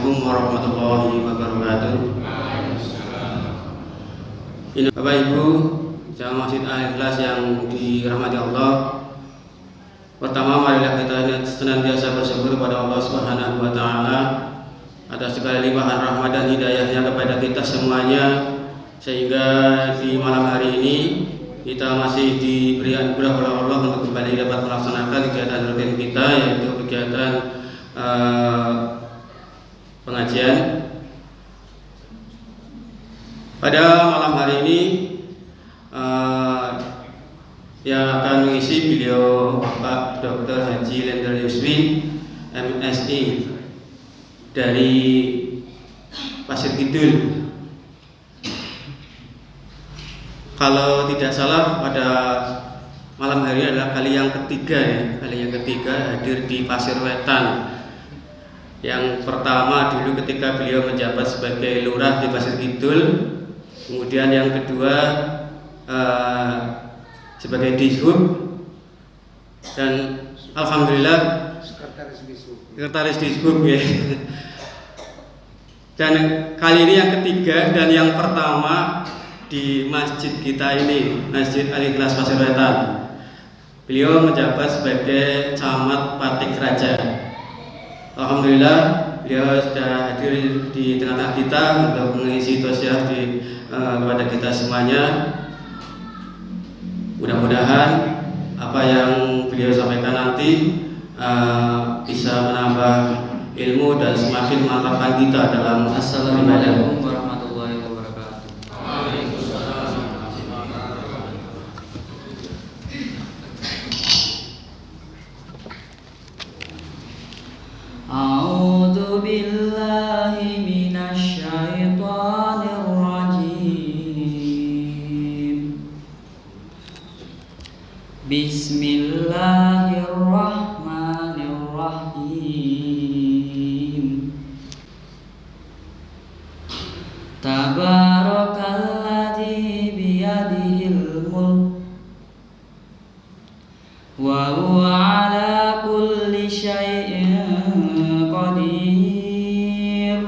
Assalamualaikum warahmatullahi wabarakatuh. Ini Bapak Ibu jamaah Masjid Al-Ikhlas yang dirahmati Allah. Pertama, marilah kita senantiasa bersyukur kepada Allah Subhanahu wa taala atas segala limpahan rahmat dan hidayahnya kepada kita semuanya, sehingga di malam hari ini kita masih diberi anugerah oleh Allah untuk kembali dapat melaksanakan kegiatan rutin kita, yaitu kegiatan pengajian. Pada malam hari ini yang akan mengisi beliau Bapak Dr. Haji Lender Yuswi, MSI dari Pasir Kidul. Kalau tidak salah pada malam hari adalah kali yang ketiga hadir di Pasir Wetan. Yang pertama dulu ketika beliau menjabat sebagai lurah di Pasir Kidul, kemudian yang kedua sebagai dishub, dan alhamdulillah sekretaris dishub ya. Dan kali ini yang ketiga dan yang pertama di masjid kita ini, Masjid Al-Ikhlas Pasir Wetan. Beliau menjabat sebagai Camat Patik Raja. Alhamdulillah beliau sudah hadir di tengah-tengah kita untuk mengisi tausiah kepada kita semuanya. Mudah-mudahan apa yang beliau sampaikan nanti bisa menambah ilmu dan semakin memantapkan kita dalam Assalamualaikum warahmatullahi wabarakatuh. A'udzu billahi minasy syaithanir rajim. Bismillahirrahmanirrahim. Tabarakalladzi biyadihil mulk wa huwa ala kulli syai'in qadir.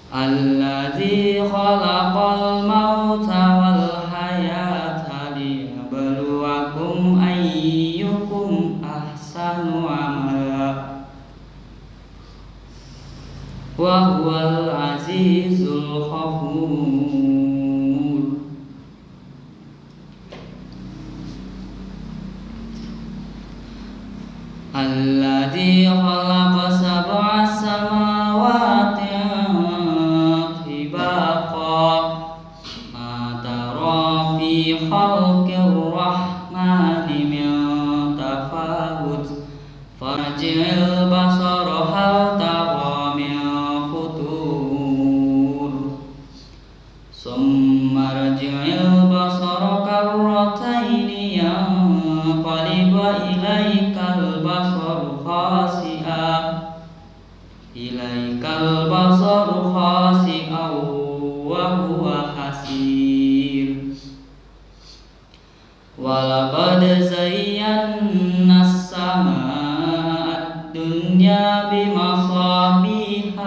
Alladzi khalaqal mauta wal hayata liyabluwakum ayyukum ahsanu amala wa huwal azizul ghafur. Alladzi khalaqa sab'a samawati tibaqa ma tara fi khalqir rahmani min tafawut farji'il basara hal tara min futur summa rji'il basara karrataini yanqalib ilaikal basaru khasi'a wa huwa hasir. Walaqad zayyana as-samaa'a ad-dunya bimasabiha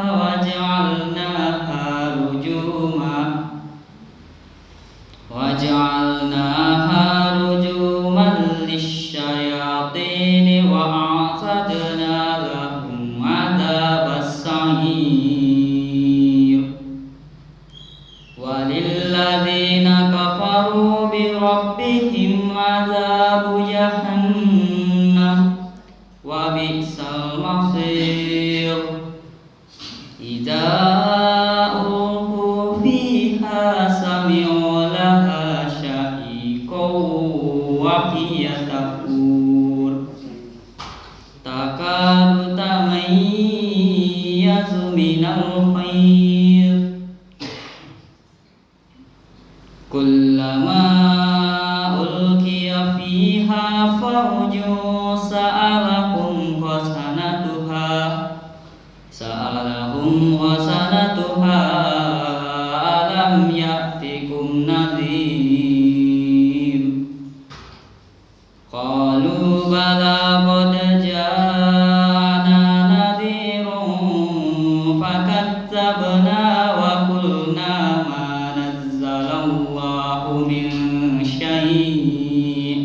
waja'alnaha rujuman lisyayatin wa a'tadna lahum 'adzabas sa'ir. Walilladzina kafaru bi rabbihim 'adzabu jahannam wa bi'sal masir. Idza ulqu fiha sami'u laha syahiqan wa hiya tafur takadu tamayyazu minal khayr kullama ulqiya fiha fawjun sa'alahum khasanatuha alam ya'tikum nadhir. Qalu bala qad ja'ana nadhir وقلنا ما نزل الله من شيء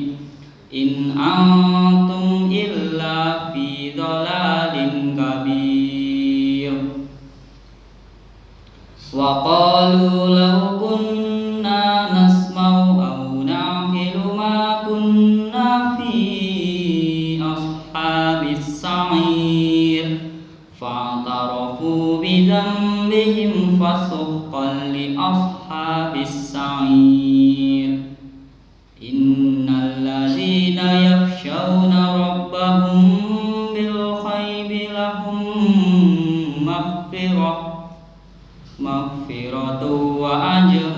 إن أنتم إلا في ضلال كبير وقالوا لو كنا نسمع أو نعقل ما كنا في أصحاب السعير فاعترفوا بذنبهم فسحقا لأصحاب السعير إن الذين يخشون ربهم بالغيب لهم مغفرة وأجر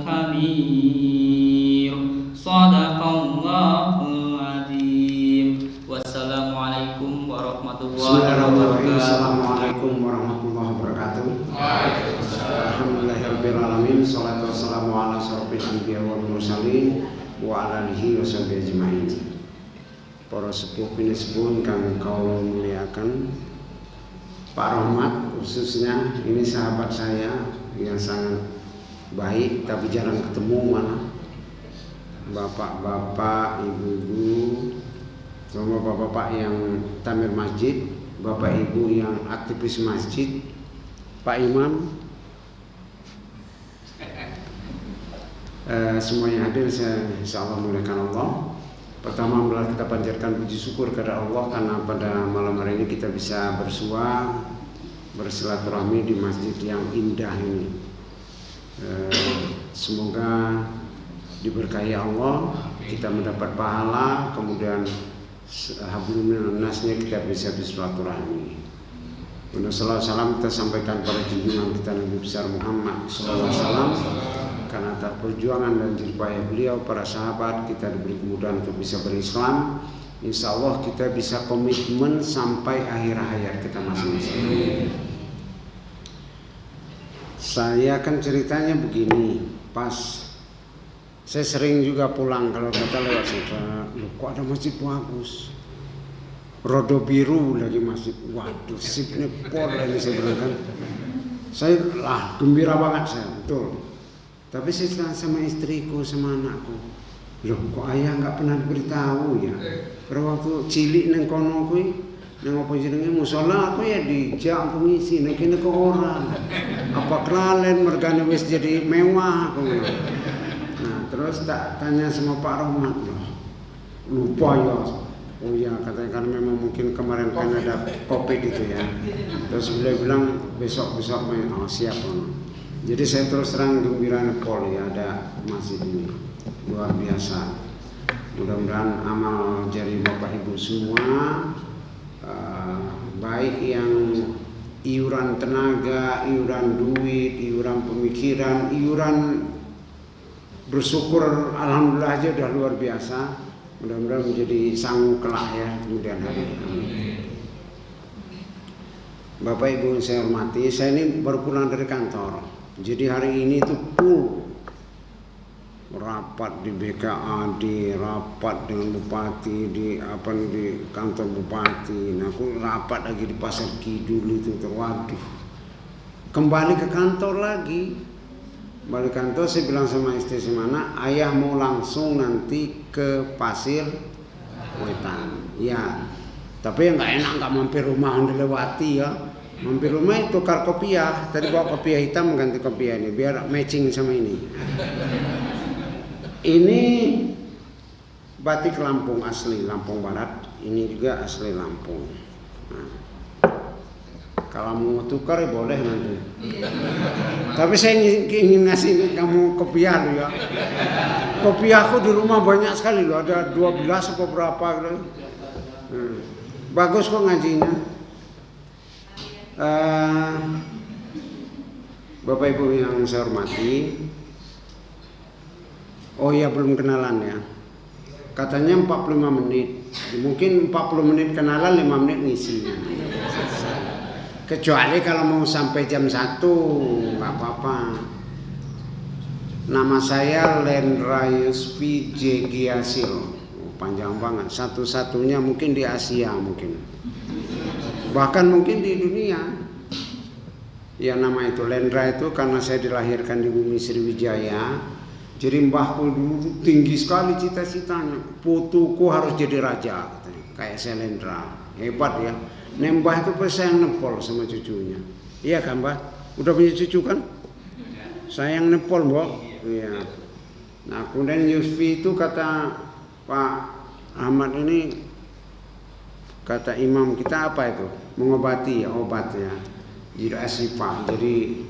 كبير صدق الله العظيم والسلام عليكم ورحمة الله وبركاته. Assalamualaikum warahmatullahi wabarakatuh. Alhamdulillahirrahmanirrahim. Salatu wassalamu ala asrofil anbiya wal mursalin wa ala alihi wa sahbihi ajma'in. Para sepuh pinisbun kang kau muliakan, Pak Rahmat khususnya, ini sahabat saya yang sangat baik tapi jarang ketemu malah. Bapak-bapak, ibu-ibu, sama bapak-bapak yang tamir masjid, bapak ibu yang aktivis masjid, Pak Imam, semuanya hadir, saya insyaallah muliakan Allah. Pertama adalah kita panjatkan puji syukur kepada Allah karena pada malam hari ini kita bisa bersua, bersilaturahmi di masjid yang indah ini. Semoga diberkahi Allah, kita mendapat pahala, kemudian hablum nasnya kita bisa bersilaturahmi. Salam kita sampaikan pada junjungan kita Nabi besar Muhammad SAW. Karena atas perjuangan dan jeripaya beliau, para sahabat, kita diberi kemudahan untuk bisa berislam. Insya Allah kita bisa komitmen sampai akhir hayat kita masing-masing. Saya kan ceritanya begini, pas saya sering juga pulang kalau kata lewat sana, loh kok ada masjid bagus, rodo biru lagi masjid, waduh sipnya pol ini saya bilang kan, saya lah gembira banget saya, betul. Tapi saya sama istriku, sama anakku, loh kok ayah nggak pernah diberitahu ya. Pada waktu cilik neng kono kui, neng apa jenenge musola aku ya dijak aku ngisi, neng kene ke orang. Apa kelalen mergane wis jadi mewah aku. Nah terus tak tanya sama Pak Rahmat, loh lupa ya. Oh ya katanya karena memang mungkin kemarin kan ada COVID itu ya. Terus beliau bilang besok main, oh siap. Jadi saya terus terang gembira nepol ya ada masjid ini, luar biasa. Mudah-mudahan amal jari bapak ibu semua, baik yang iuran tenaga, iuran duit, iuran pemikiran, iuran bersyukur, alhamdulillah aja udah luar biasa. Mudah-mudahan menjadi sanggup kelak ya kemudian hari. Bapak ibu yang saya hormati, saya ini baru pulang dari kantor. Jadi hari ini tuh full rapat di BKAD, rapat dengan bupati di kantor bupati. Nah, aku rapat lagi di Pasar Kidul itu, terwaduh. Kembali ke kantor lagi. Balik kantor saya bilang sama istri semana, ayah mau langsung nanti ke Pasir Wetan. Ya, tapi nggak enak nggak mampir rumah yang dilewati ya. Mampir rumah itu tukar kopiah. Tadi bawa kopiah hitam ganti kopiah ini biar matching sama ini. Ini batik Lampung asli, Lampung Barat. Ini juga asli Lampung. Nah, kalau mau tukar ya boleh nanti. Tapi saya ingin ngasih kamu kopiah lo ya. Kopiahku di rumah banyak sekali loh. Ada 12 atau berapa gitu. Bagus kok ngajinya. Bapak ibu yang saya hormati, oh ya belum kenalan ya. Katanya 45 menit, mungkin 40 menit kenalan, 5 menit ngisi. Kecuali kalau mau sampai jam 1 nggak apa-apa. Nama saya Lendrayus PJ Giasil, panjang banget, satu-satunya mungkin di Asia mungkin. Bahkan mungkin di dunia. Ya nama itu Lendra itu karena saya dilahirkan di bumi Sriwijaya. Jadi mbahku dulu tinggi sekali cita-citanya. Putuku harus jadi raja katanya. Kayak saya Lendra. Hebat ya. Nembah itu pas saya nepol sama cucunya. Iya kan Mbah? Udah punya cucu kan? Saya yang nepol Mbok. Iya. Nah kemudian Yusfi itu kata Pak Ahmad ini, kata imam kita apa itu? Mengobati ya, obat ya. Jadi asifah. Jadi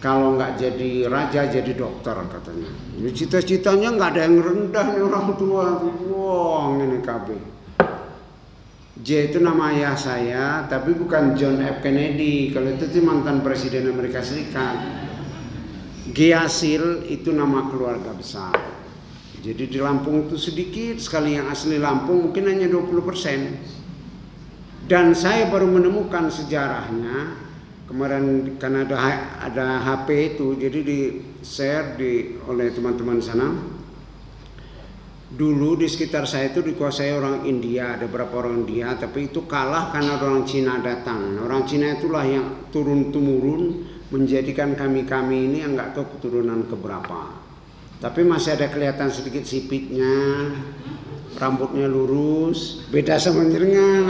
kalau nggak jadi raja jadi dokter katanya. Jadi cita-citanya nggak ada yang rendah nih orang tua. Wong ini KB. J itu nama ayah saya, tapi bukan John F. Kennedy. Kalau itu mantan presiden Amerika Serikat. Giasil itu nama keluarga besar. Jadi di Lampung itu sedikit sekali yang asli Lampung, mungkin hanya 20%. Dan saya baru menemukan sejarahnya kemarin karena ada HP itu, jadi di share oleh teman-teman sana. Dulu di sekitar saya itu dikuasai orang India, ada beberapa orang India, tapi itu kalah karena orang Cina datang. Orang Cina itulah yang turun-temurun menjadikan kami ini enggak tahu keturunan keberapa. Tapi masih ada kelihatan sedikit sipitnya. Rambutnya lurus, beda sama jenengan.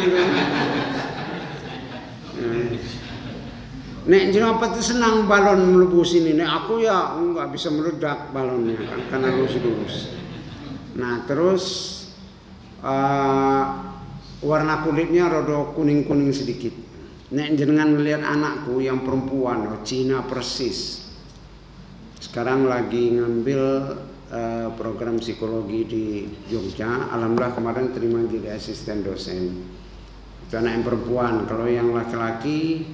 Nek jenengan apa tuh senang balon melebu sini. Nek aku ya nggak bisa meledak balonnya kan karena lurus. Nah terus warna kulitnya rada kuning sedikit. Nek jenengan melihat anakku yang perempuan, Cina persis. Sekarang lagi ngambil program psikologi di Jogja. Alhamdulillah kemarin terima jadi asisten dosen. Itu anak yang perempuan. Kalau yang laki-laki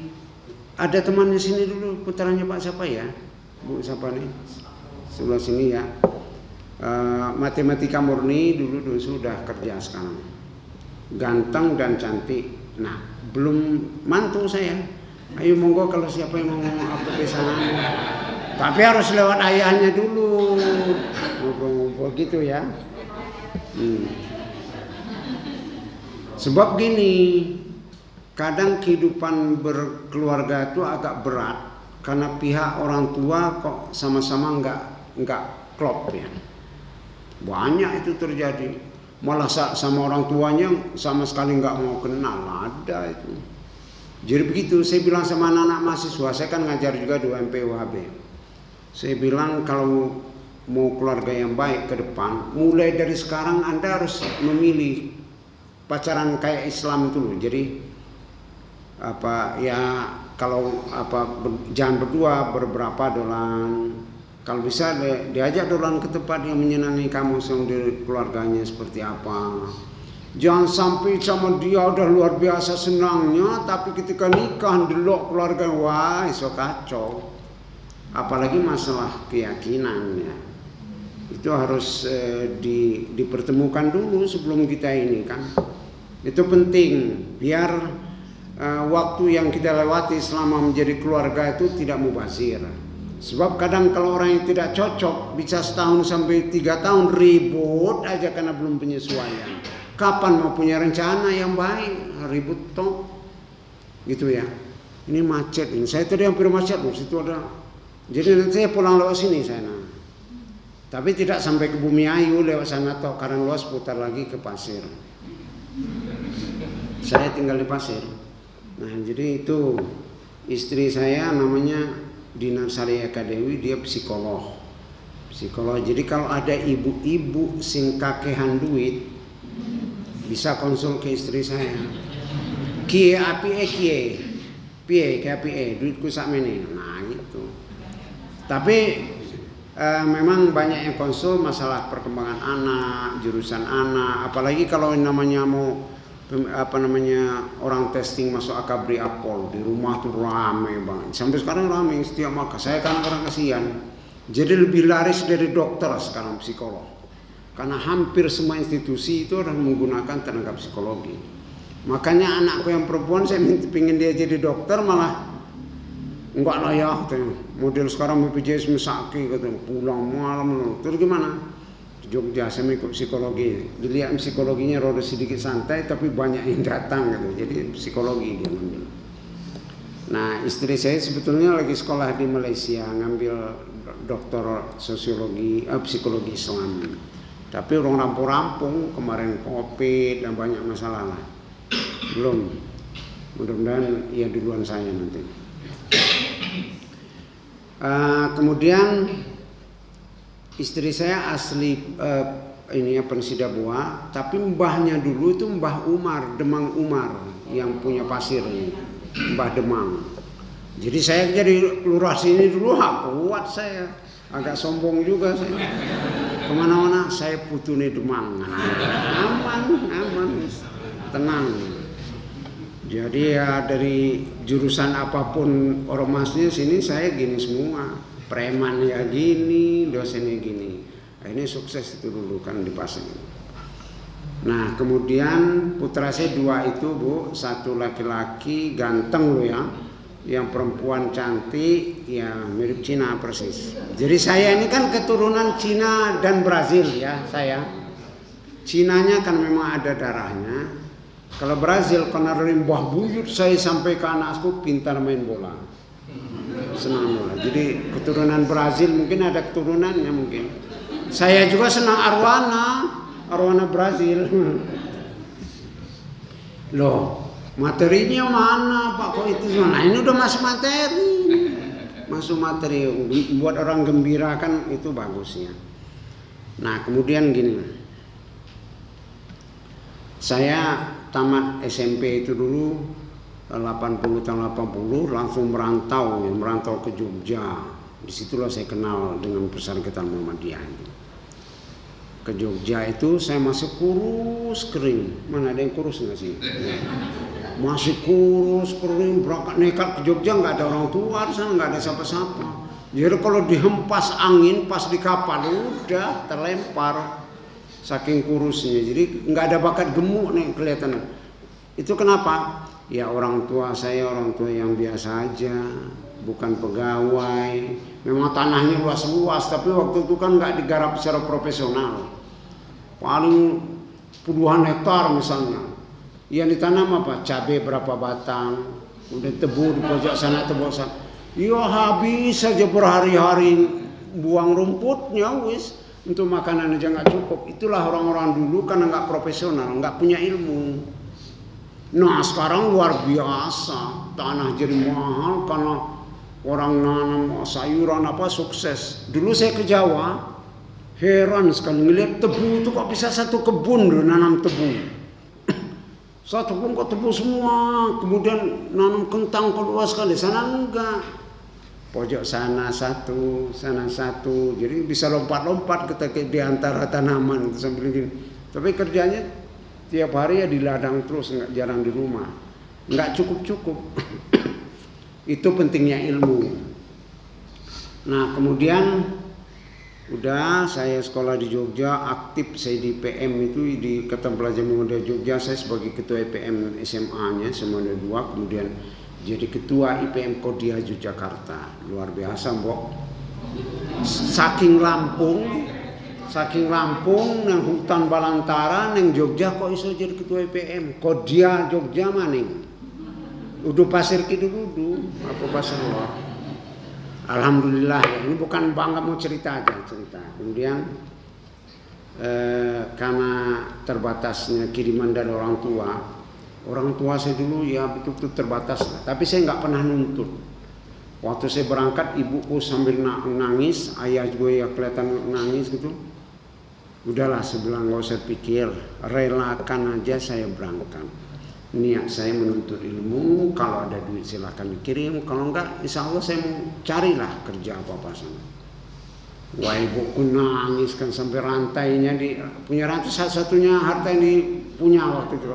ada temannya sini dulu, putranya Pak siapa ya? Bu siapa nih? Sebelah sini ya. Matematika murni dulu sudah kerja sekarang. Ganteng dan cantik. Nah, belum mantu saya. Ayo monggo kalau siapa yang mau apa ke sana. Tapi harus lewat ayahnya dulu. Ngobrol-ngobrol gitu ya. Sebab gini, kadang kehidupan berkeluarga itu agak berat karena pihak orang tua kok sama-sama nggak klop ya. Banyak itu terjadi. Malah sama orang tuanya sama sekali nggak mau kenal, ada itu. Jadi begitu, saya bilang sama anak-anak mahasiswa, saya kan ngajar juga di UMP UHB. Saya bilang kalau mau keluarga yang baik ke depan, mulai dari sekarang Anda harus memilih pacaran kayak Islam itu loh. Jadi jangan berdua, beberapa dolan. Kalau bisa diajak dolan ke tempat yang menyenangi kamu di keluarganya seperti apa. Jangan sampai sama dia udah luar biasa senangnya, tapi ketika nikah delok keluarga, wah iso kacau. Apalagi masalah keyakinan ya. Itu harus dipertemukan dulu sebelum kita ini kan. Itu penting biar waktu yang kita lewati selama menjadi keluarga itu tidak mubazir. Sebab kadang kalau orang yang tidak cocok bisa setahun sampai 3 tahun ribut aja karena belum penyesuaian. Kapan mau punya rencana yang baik ribut toh gitu ya. Ini macet ini. Saya tadi hampir macet loh, situ ada. Jadi nanti saya pulang lewat sini sana. Tapi tidak sampai ke Bumi Ayu lewat sana toh, karena luas putar lagi ke Pasir. Saya tinggal di Pasir. Nah, jadi itu istri saya namanya Dinar Sari Eka Dewi, dia psikolog. Jadi kalau ada ibu-ibu sing kakehan duit bisa konsul ke istri saya. Kie apie kie. Piye ke apie duitku sakmene. Nah, gitu. Tapi memang banyak yang konsul masalah perkembangan anak, jurusan anak, apalagi kalau namanya mau orang testing masuk Akabri Apol di rumah tuh rame banget. Sampai sekarang rame setiap makan. Saya kan orang kasihan. Jadi lebih laris dari dokter sekarang psikolog. Karena hampir semua institusi itu orang menggunakan tenaga psikologi. Makanya anakku yang perempuan saya ingin dia jadi dokter malah enggak layak katanya. Model sekarang BPJS mesaki katanya, pulang malam. Terus gimana? Di Jogja saya ikut psikologi. Dilihat psikologinya rada sedikit santai tapi banyak yang datang gitu. Jadi psikologi dia ambil. Nah, istri saya sebetulnya lagi sekolah di Malaysia, ngambil doktor sosiologi, psikologi Islam. Tapi orang rampung-rampung, kemarin COVID dan banyak masalah lah. Belum. Mudah-mudahan ya duluan saya nanti. Kemudian istri saya asli Pensidaboa, tapi mbahnya dulu itu Mbah Umar, Demang Umar yang punya pasir ini, Mbah Demang. Jadi saya jadi lurah sini dulu, kuat saya, agak sombong juga saya. Kemana-mana saya putune Demang, aman, tenang. Jadi ya dari jurusan apapun ormasnya sini saya gini semua, preman ya gini, dosennya gini. Nah, ini sukses itu dulu kan di pasar. Nah kemudian putra saya 2 itu Bu, 1 laki-laki ganteng loh ya, yang perempuan cantik ya mirip Cina persis. Jadi saya ini kan keturunan Cina dan Brazil ya saya. Cinanya kan memang ada darahnya. Kalau Brazil karena dari mbah buyut saya sampai ke anakku pintar main bola, senang bola. Jadi keturunan Brazil mungkin ada keturunannya mungkin. Saya juga senang arwana Brazil. Loh, materinya mana Pak kok itu semua? Nah, ini udah masuk materi. Buat orang gembira kan itu bagusnya. Nah, kemudian gini. Saya tamat SMP itu dulu 80 tahun 80 langsung merantau ke Jogja. Disitulah saya kenal dengan Perserikatan Muhammadiyah. Ke Jogja itu saya masih kurus kering. Mana ada yang kurus nggak sih? Masih kurus kering, berangkat nekat ke Jogja, nggak ada orang tua di sana, nggak ada siapa-siapa. Jadi kalau dihempas angin pas di kapal udah terlempar, saking kurusnya. Jadi nggak ada bakat gemuk nih kelihatan. Itu kenapa? Ya orang tua saya orang tua yang biasa aja, bukan pegawai. Memang tanahnya luas-luas, tapi waktu itu kan nggak digarap secara profesional. Paling puluhan hektar misalnya. Yang ditanam apa? Cabai berapa batang, kemudian tebu di pojok sana, tebu sana. Ya habis saja berhari-hari buang rumputnya wis. Untuk makanan aja nggak cukup. Itulah orang-orang dulu karena nggak profesional, nggak punya ilmu. Nah sekarang luar biasa, tanah jadi mahal karena orang nanam sayuran apa sukses. Dulu saya ke Jawa, heran sekali ngeliat tebu itu kok bisa satu kebun loh nanam tebu. Satu kebun kok tebu semua, kemudian nanam kentang kok luas sekali, sana enggak. Pojok sana satu, jadi bisa lompat-lompat ketika di antara tanaman itu sambil gini. Tapi kerjanya tiap hari ya di ladang terus, nggak jarang di rumah, nggak cukup. Itu pentingnya ilmu. Nah kemudian udah saya sekolah di Jogja, aktif saya di PM itu di Ikatan Pelajar Muhammadiyah Jogja, saya sebagai ketua IPM SMA-nya SMA 2, kemudian jadi ketua IPM Kodia Yogyakarta. Luar biasa mbok. Saking Lampung nang hutan Balantara nang Jogja kok iso jadi ketua IPM Kodia Jogja maning. Udah pasir kidu apa pasir luar. Alhamdulillah ya, ini bukan bangga mau cerita aja cerita. Kemudian karena terbatasnya kiriman dari orang tua saya dulu ya betul-betul terbatas lah. Tapi saya nggak pernah nuntut. Waktu saya berangkat ibuku sambil nangis, ayah juga ya kelihatan nangis gitu. Udahlah saya bilang nggak usah pikir, relakan aja saya berangkat. Niat saya menuntut ilmu, kalau ada duit silakan dikirim, kalau enggak insya Allah saya mau carilah kerja apa-apa sana. Wah ibuku nangis kan sampai rantainya punya rantai satu-satunya harta yang dipunya waktu itu.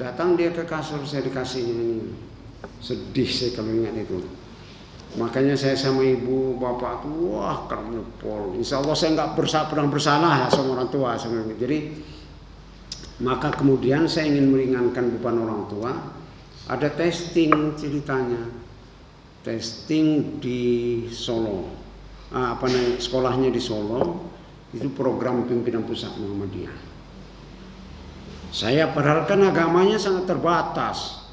Datang dia ke kasur saya dikasihnya ini. Sedih saya kalau ingat itu. Makanya saya sama ibu bapak tuh wah kamu pol. Insya Allah saya nggak pernah bersalah lah sama orang tua sebenarnya. Jadi maka kemudian saya ingin meringankan beban orang tua. Ada testing ceritanya. Testing di Solo. Sekolahnya di Solo. Itu program pimpinan pusat Muhammadiyah. Saya padahal kan agamanya sangat terbatas.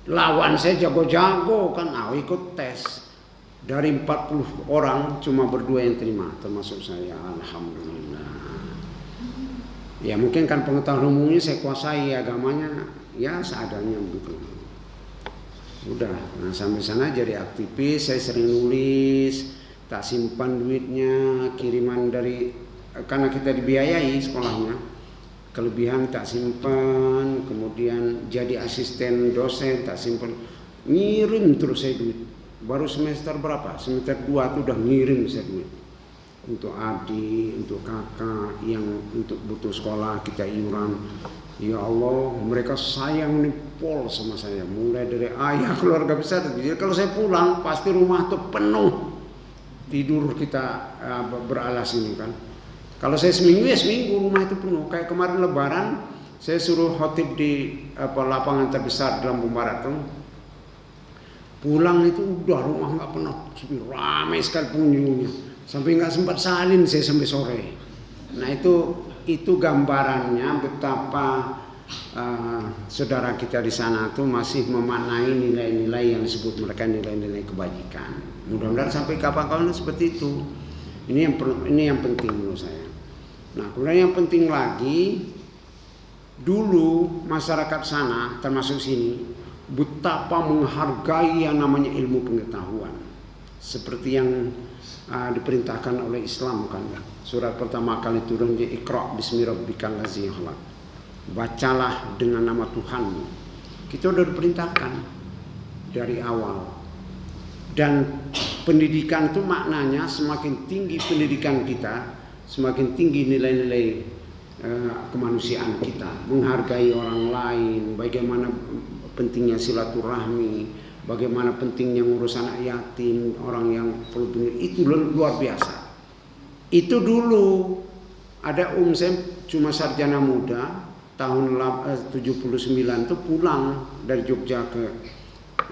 lawan saya jago-jago kan, ikut tes. Dari 40 orang cuma berdua yang terima, termasuk saya. Alhamdulillah. Ya mungkin kan pengetahuan umumnya saya kuasai, agamanya ya seadanya begitu. Udah, nah sampai sana jadi aktivis, saya sering nulis, tak simpan duitnya, kiriman dari, karena kita dibiayai sekolahnya, kelebihan tak simpan, kemudian jadi asisten dosen tak simpan, ngirim terus saya duit. Baru semester berapa? Semester 2 tuh udah ngirim saya duit. Untuk adik, untuk kakak yang untuk butuh sekolah kita iuran. Ya Allah, mereka sayang nih pol sama saya. Mulai dari ayah, keluarga besar. Jadi kalau saya pulang pasti rumah tuh penuh. Tidur kita beralas ini kan. Kalau saya seminggu ya seminggu rumah itu penuh. Kayak kemarin Lebaran saya suruh khotib di lapangan terbesar di Lampung Barat tuh. Pulang itu udah rumah nggak penuh, ramai sekali pengunjungnya. Sampai nggak sempat salin saya sampai sore. Nah itu gambarannya betapa saudara kita di sana tuh masih memaknai nilai-nilai yang disebut mereka nilai-nilai kebajikan. Mudah-mudahan sampai kapan-kapan seperti itu. Ini yang penting menurut saya. Nah kemudian yang penting lagi, dulu masyarakat sana termasuk sini betapa menghargai yang namanya ilmu pengetahuan, seperti yang diperintahkan oleh Islam kan. Surat pertama kali turun di Iqra bismi rabbikal ladzi khalaq. Bacalah dengan nama Tuhanmu. Kita sudah diperintahkan dari awal. Dan pendidikan itu maknanya semakin tinggi pendidikan kita, semakin tinggi nilai-nilai kemanusiaan kita, menghargai orang lain, bagaimana pentingnya silaturahmi, bagaimana pentingnya ngurus anak yatim, orang yang perlu dunia, itu luar biasa. Itu dulu ada saya cuma sarjana muda tahun 79 itu pulang dari Jogja ke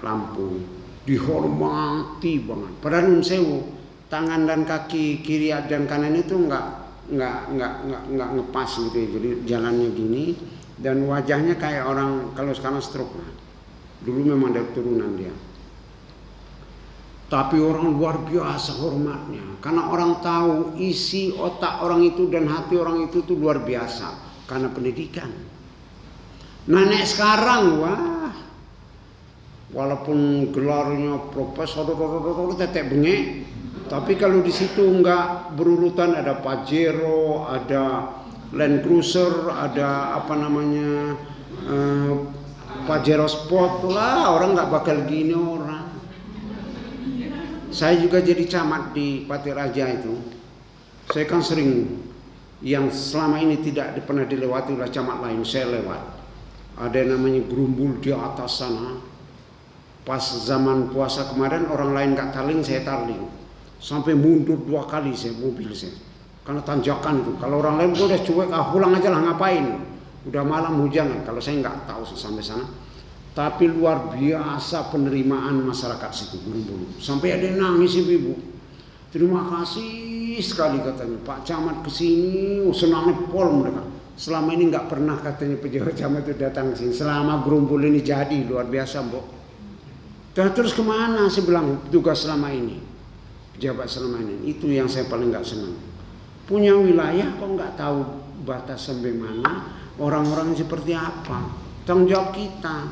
Lampung, dihormati banget. Padahal sewu tangan dan kaki kiri dan kanan itu nggak ngepas gitu ya. Jadi jalannya gini dan wajahnya kayak orang kalau sekarang stroke lah. Dulu memang ada turunan dia. Tapi orang luar biasa hormatnya. Karena orang tahu isi otak orang itu dan hati orang itu tuh luar biasa. Karena pendidikan. Nah nek sekarang wah. Walaupun gelarnya profesor tetek bengek. Tapi kalau di situ enggak berurutan ada Pajero, ada Land Cruiser, ada apa namanya Pajero Sport lah, orang nggak bakal gini orang. Saya juga jadi camat di Pati Raja itu. Saya kan sering yang selama ini tidak pernah dilewati oleh camat lain, saya lewat. Ada yang namanya gerumbul di atas sana. Pas zaman puasa kemarin orang lain nggak tarling, saya tarling. Sampai mundur 2 kali saya mobil saya. Karena tanjakan itu. Kalau orang lain udah cuek, pulang aja lah ngapain. Udah malam hujan, kalau saya nggak tahu sampai sana. Tapi luar biasa penerimaan masyarakat situ Bulu-Bulu. Sampai ada yang nangis ibu. Terima kasih sekali katanya Pak Camat kesini, senangnya pol mereka. Selama ini nggak pernah katanya pejabat camat itu datang ke sini. Selama Gerumbul ini jadi luar biasa Mbok. Dan terus kemana saya bilang tugas selama ini, pejabat selama ini. Itu yang saya paling nggak senang. Punya wilayah kok nggak tahu batas sampai mana. Orang-orang seperti apa, tanggung jawab kita.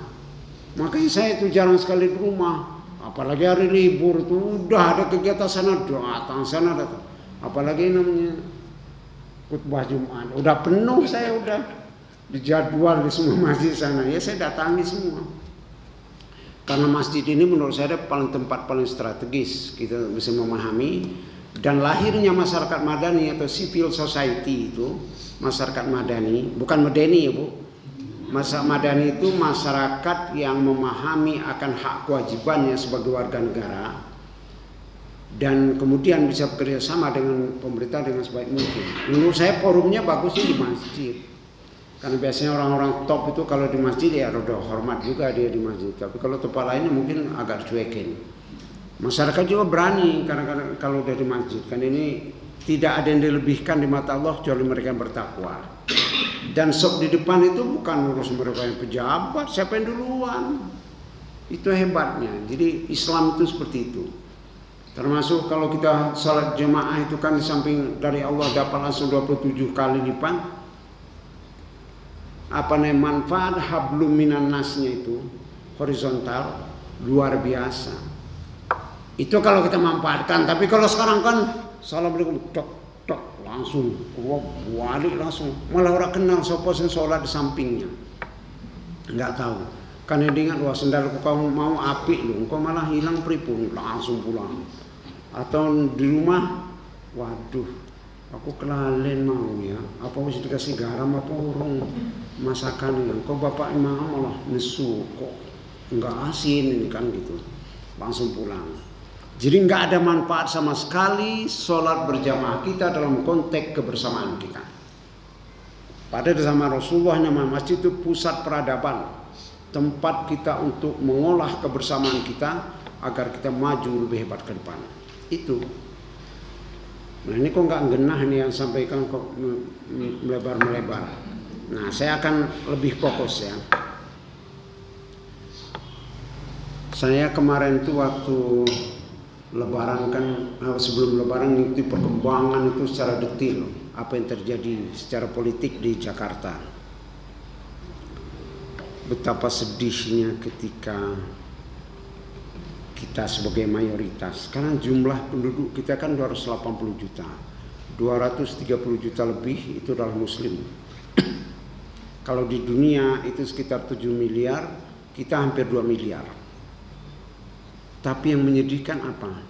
Makanya saya itu jarang sekali di rumah. Apalagi hari libur tuh udah ada kegiatan sana datang, sana datang. Apalagi namanya khutbah Jumat. Udah penuh saya udah dijadwal di semua masjid sana. Ya saya datangi semua. Karena masjid ini menurut saya tempat paling strategis. Kita bisa memahami. Dan lahirnya masyarakat madani atau civil society itu, masyarakat madani, bukan medeni ya Bu. Masyarakat madani itu masyarakat yang memahami akan hak kewajibannya sebagai warga negara dan kemudian bisa bekerja sama dengan pemerintah dengan sebaik mungkin. Menurut saya forumnya bagusnya di masjid. Karena biasanya orang-orang top itu kalau di masjid ya rada hormat juga dia di masjid. Tapi kalau tempat lainnya mungkin agak cuekin. Masyarakat juga berani karena kalau udah di masjid kan ini tidak ada yang dilebihkan di mata Allah kecuali mereka yang bertakwa. Dan sok di depan itu bukan urus mereka yang pejabat, siapa yang duluan. Itu hebatnya. Jadi Islam itu seperti itu. Termasuk kalau kita salat jemaah itu kan di samping dari Allah dapat langsung 27 kali lipat. Manfaat hablum minan nasnya itu horizontal luar biasa. Itu kalau kita manfaatkan. Tapi kalau sekarang kan assalamualaikum tok langsung balik langsung. Malah orang kenal sapa sing salat di sampingnya. Enggak tahu. Karena dia ingat wah sendalku kamu mau apik lho, engkau malah hilang pripun langsung pulang. Atau di rumah, waduh, aku kelalen mau ya. Apa harus dikasih garam apa urung masakannya? Kok bapak imam malah nesu kok enggak asin ini kan gitu. Langsung pulang. Jadi enggak ada manfaat sama sekali sholat berjamaah kita dalam konteks kebersamaan kita. Pada zaman Rasulullah nama masjid itu pusat peradaban, tempat kita untuk mengolah kebersamaan kita agar kita maju lebih hebat ke depan. Itu. Nah ini kok nggak genah nih yang sampaikan kok melebar-melebar. Nah saya akan lebih fokus ya. Saya kemarin tuh waktu Lebaran kan sebelum Lebaran itu perkembangan itu secara detail apa yang terjadi secara politik di Jakarta. Betapa sedihnya ketika kita sebagai mayoritas. Sekarang jumlah penduduk kita kan 280 juta. 230 juta lebih itu adalah muslim. Kalau di dunia itu sekitar 7 miliar, kita hampir 2 miliar. Tapi yang menyedihkan apa?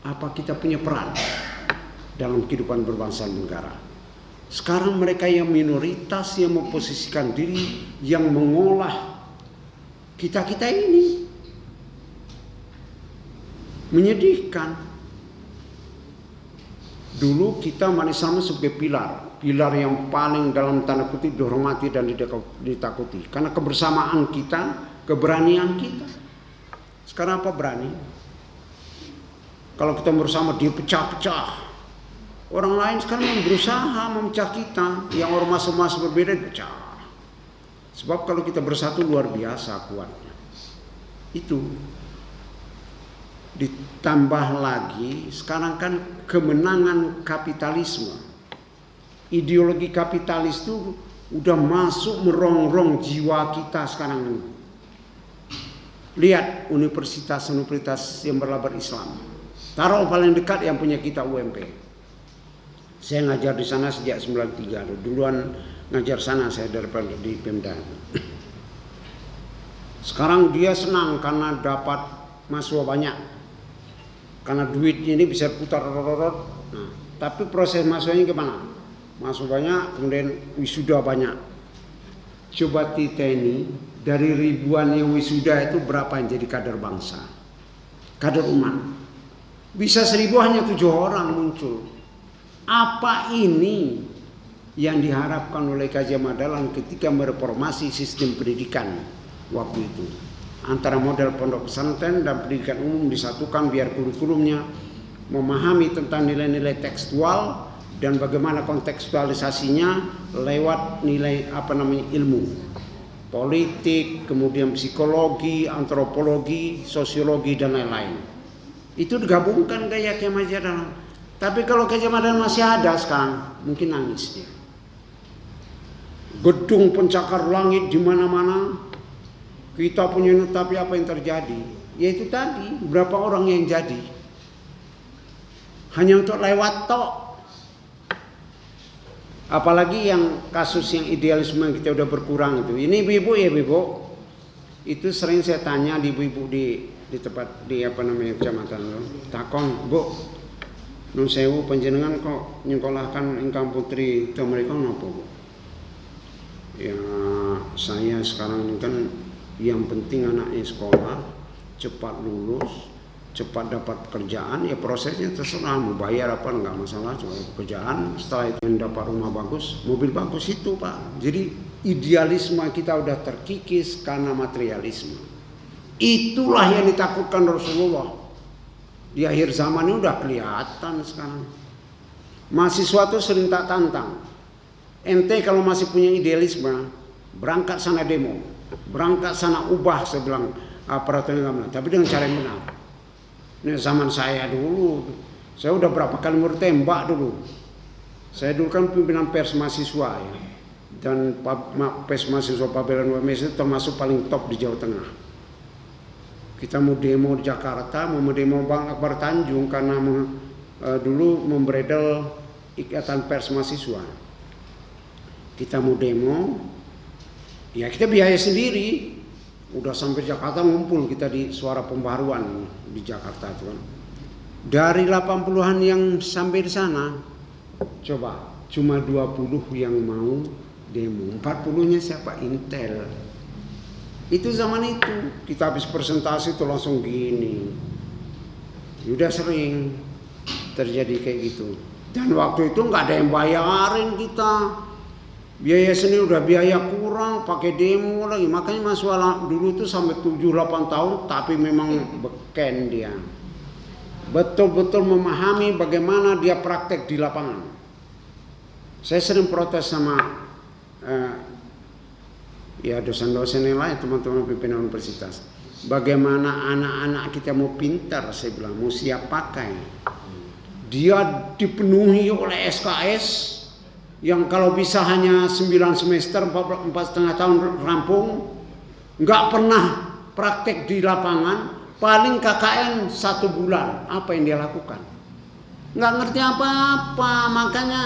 Apa kita punya peran dalam kehidupan berbangsa dan negara? Sekarang mereka yang minoritas yang memposisikan diri, yang mengolah kita-kita ini. Menyedihkan. Dulu kita Islam sebagai pilar yang paling dalam tanda kutip dihormati dan ditakuti. Karena kebersamaan kita, keberanian kita. Sekarang apa berani? Kalau kita bersama dia pecah-pecah. Orang lain sekarang berusaha memecah kita. Yang ormas-ormas berbeda pecah. Sebab kalau kita bersatu luar biasa kuatnya. Itu. Ditambah lagi sekarang kan kemenangan kapitalisme. Ideologi kapitalis itu udah masuk merongrong jiwa kita sekarang ini. Lihat universitas yang berlatar Islam. Taruh paling dekat yang punya kita UMP. Saya ngajar di sana sejak 93. Duluan ngajar sana saya daripada di Pemda. Sekarang dia senang karena dapat mahasiswa banyak. Karena duitnya ini bisa putar. Nah, tapi proses mahasiswanya gimana? Mahasiswa banyak, kemudian wisuda banyak. Coba titeni dari ribuan yang wisuda itu berapa yang jadi kader bangsa, kader umat? Bisa 1000 hanya 7 orang muncul. Apa ini yang diharapkan oleh Kajian Madalang ketika mereformasi sistem pendidikan waktu itu? Antara model pondok pesantren dan pendidikan umum disatukan biar kurikulumnya memahami tentang nilai-nilai tekstual dan bagaimana kontekstualisasinya lewat nilai ilmu politik, kemudian psikologi, antropologi, sosiologi dan lain-lain. Itu digabungkan gaya Kiai Madalang. Tapi kalau Kiai Madalang masih ada sekarang, mungkin nangis dia. Gedung pencakar langit di mana-mana. Kita punya, tapi apa yang terjadi? Yaitu tadi, berapa orang yang jadi? Hanya untuk lewat tok. Apalagi yang kasus yang idealisme kita udah berkurang itu. Ini ibu-ibu ya ibu. Itu sering saya tanya di ibu-ibu di tempat di kecamatan lo. Takon, Bu, nun sewu panjenengan kok nyekolahkan ingkang putri itu mereka napa, Bu? Ya saya sekarang ini kan yang penting anaknya sekolah, cepat lulus, cepat dapat pekerjaan, ya prosesnya terserah mau bayar apa enggak masalah, cuma pekerjaan, setelah itu dapat rumah bagus, mobil bagus itu Pak. Jadi idealisme kita udah terkikis karena materialisme. Itulah yang ditakutkan Rasulullah. Di akhir zaman ini udah kelihatan sekarang. Mahasiswa tuh sering tak tantang. Ente kalau masih punya idealisme, berangkat sana demo, berangkat sana ubah, saya bilang aparaturnya nggak benar, tapi dengan cara yang benar. Ini zaman saya dulu, saya udah berapa kali mau tembak dulu. Saya dulu kan pimpinan pers mahasiswa ya, dan pers mahasiswa Pabelan UMS itu termasuk paling top di Jawa Tengah. Kita mau demo di Jakarta, mau demo Bang Akbar Tanjung karena dulu memberedel Ikatan Pers Mahasiswa. Kita mau demo, ya kita biaya sendiri. Udah sampai Jakarta ngumpul kita di Suara Pembaruan di Jakarta itu kan. Dari 80-an yang sampai di sana, coba cuma 20 yang mau demo. 40-nya siapa? Intel. Itu zaman itu kita habis presentasi itu langsung gini. Udah sering terjadi kayak gitu. Dan waktu itu nggak ada yang bayarin kita. Biaya seni udah biaya kurang, pakai demo lagi. Makanya mahasiswa dulu itu sampai 7-8 tahun, tapi memang beken dia. Betul-betul memahami bagaimana dia praktek di lapangan. Saya sering protes sama ya dosen-dosen yang lain, teman-teman pimpinan universitas. Bagaimana anak-anak kita mau pintar, saya bilang, mau siap pakai. Dia dipenuhi oleh SKS yang kalau bisa hanya 9 semester, 4,5 tahun rampung, nggak pernah praktek di lapangan, paling KKN 1 bulan. Apa yang dia lakukan? Nggak ngerti apa-apa, makanya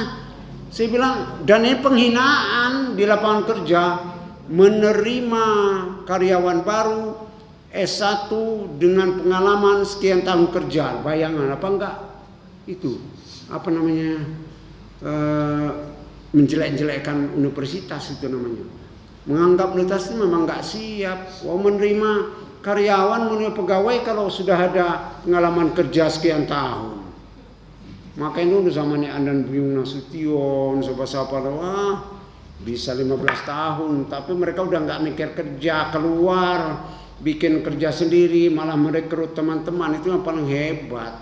saya bilang, dan ini penghinaan di lapangan kerja. Menerima karyawan baru S1 dengan pengalaman sekian tahun kerja, bayangan apa enggak itu apa namanya menjelek-jelekkan universitas itu namanya, menganggap universitas itu memang enggak siap. Menerima karyawan, menerima pegawai kalau sudah ada pengalaman kerja sekian tahun. Makanya dulu zamannya Andan Buyung Nasution, siapa-siapa wah bisa 15 tahun, tapi mereka udah nggak mikir kerja, keluar bikin kerja sendiri, malah merekrut teman-teman. Itu yang paling hebat.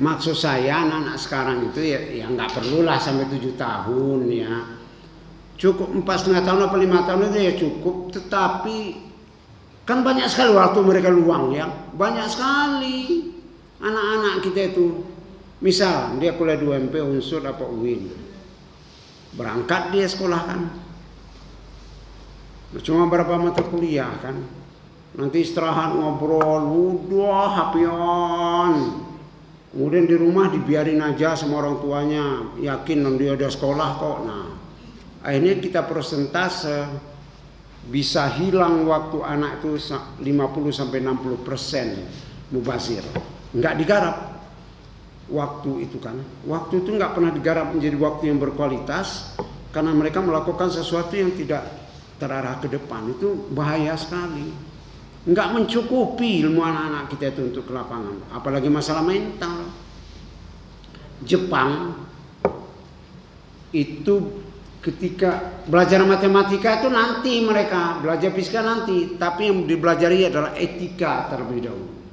Maksud saya anak-anak sekarang itu ya nggak perlulah sampai 7 tahun ya, cukup 4,5 tahun atau 5 tahun itu ya cukup. Tetapi kan banyak sekali waktu mereka luang ya, banyak sekali anak-anak kita itu. Misal dia kuliah 2 MP, Unsur apa UIN, berangkat dia sekolah kan, cuma berapa mata kuliah kan, nanti istirahat ngobrol, udah hapian, kemudian di rumah dibiarin aja sama orang tuanya, yakin dia ada sekolah kok. Nah akhirnya kita persentase bisa hilang waktu anak itu 50-60% mubazir, nggak digarap. Waktu itu kan, waktu itu nggak pernah digarap menjadi waktu yang berkualitas karena mereka melakukan sesuatu yang tidak terarah ke depan. Itu bahaya sekali, nggak mencukupi ilmu anak-anak kita itu untuk ke lapangan, apalagi masalah mental. Jepang itu ketika belajar matematika itu nanti mereka belajar fisika nanti, tapi yang dipelajari adalah etika terlebih dahulu.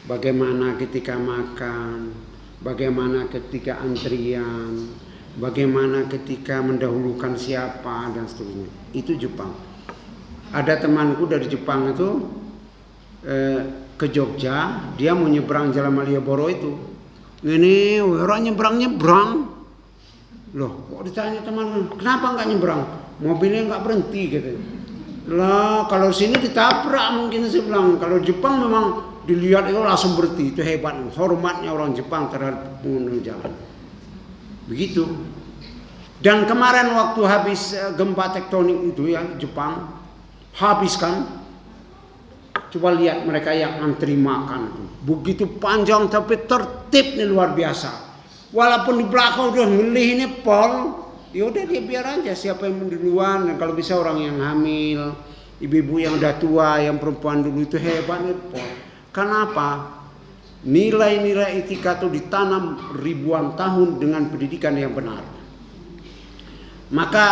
Bagaimana ketika makan, bagaimana ketika antrian, bagaimana ketika mendahulukan siapa dan seterusnya. Itu Jepang. Ada temanku dari Jepang itu ke Jogja, dia mau nyebrang Jalan Malioboro itu. Ini orang nyebrang. Loh, kok ditanya teman, kenapa nggak nyebrang? Mobilnya nggak berhenti gitu. Lah, kalau sini ditabrak mungkin, saya bilang. Kalau Jepang memang dilihat itu langsung berhenti. Itu hebat, hormatnya orang Jepang terhadap pengguna jalan. Begitu. Dan kemarin waktu habis gempa tektonik itu ya, Jepang habis kan. Coba lihat mereka yang antri makan itu, begitu panjang tapi tertib nih, luar biasa. Walaupun di belakang udah ngelih ini pol, ya udah dia biar aja siapa yang duluan. Dan kalau bisa orang yang hamil, ibu-ibu yang udah tua, yang perempuan dulu itu hebat nih pol. Kenapa? Nilai-nilai etika itu ditanam ribuan tahun dengan pendidikan yang benar. Maka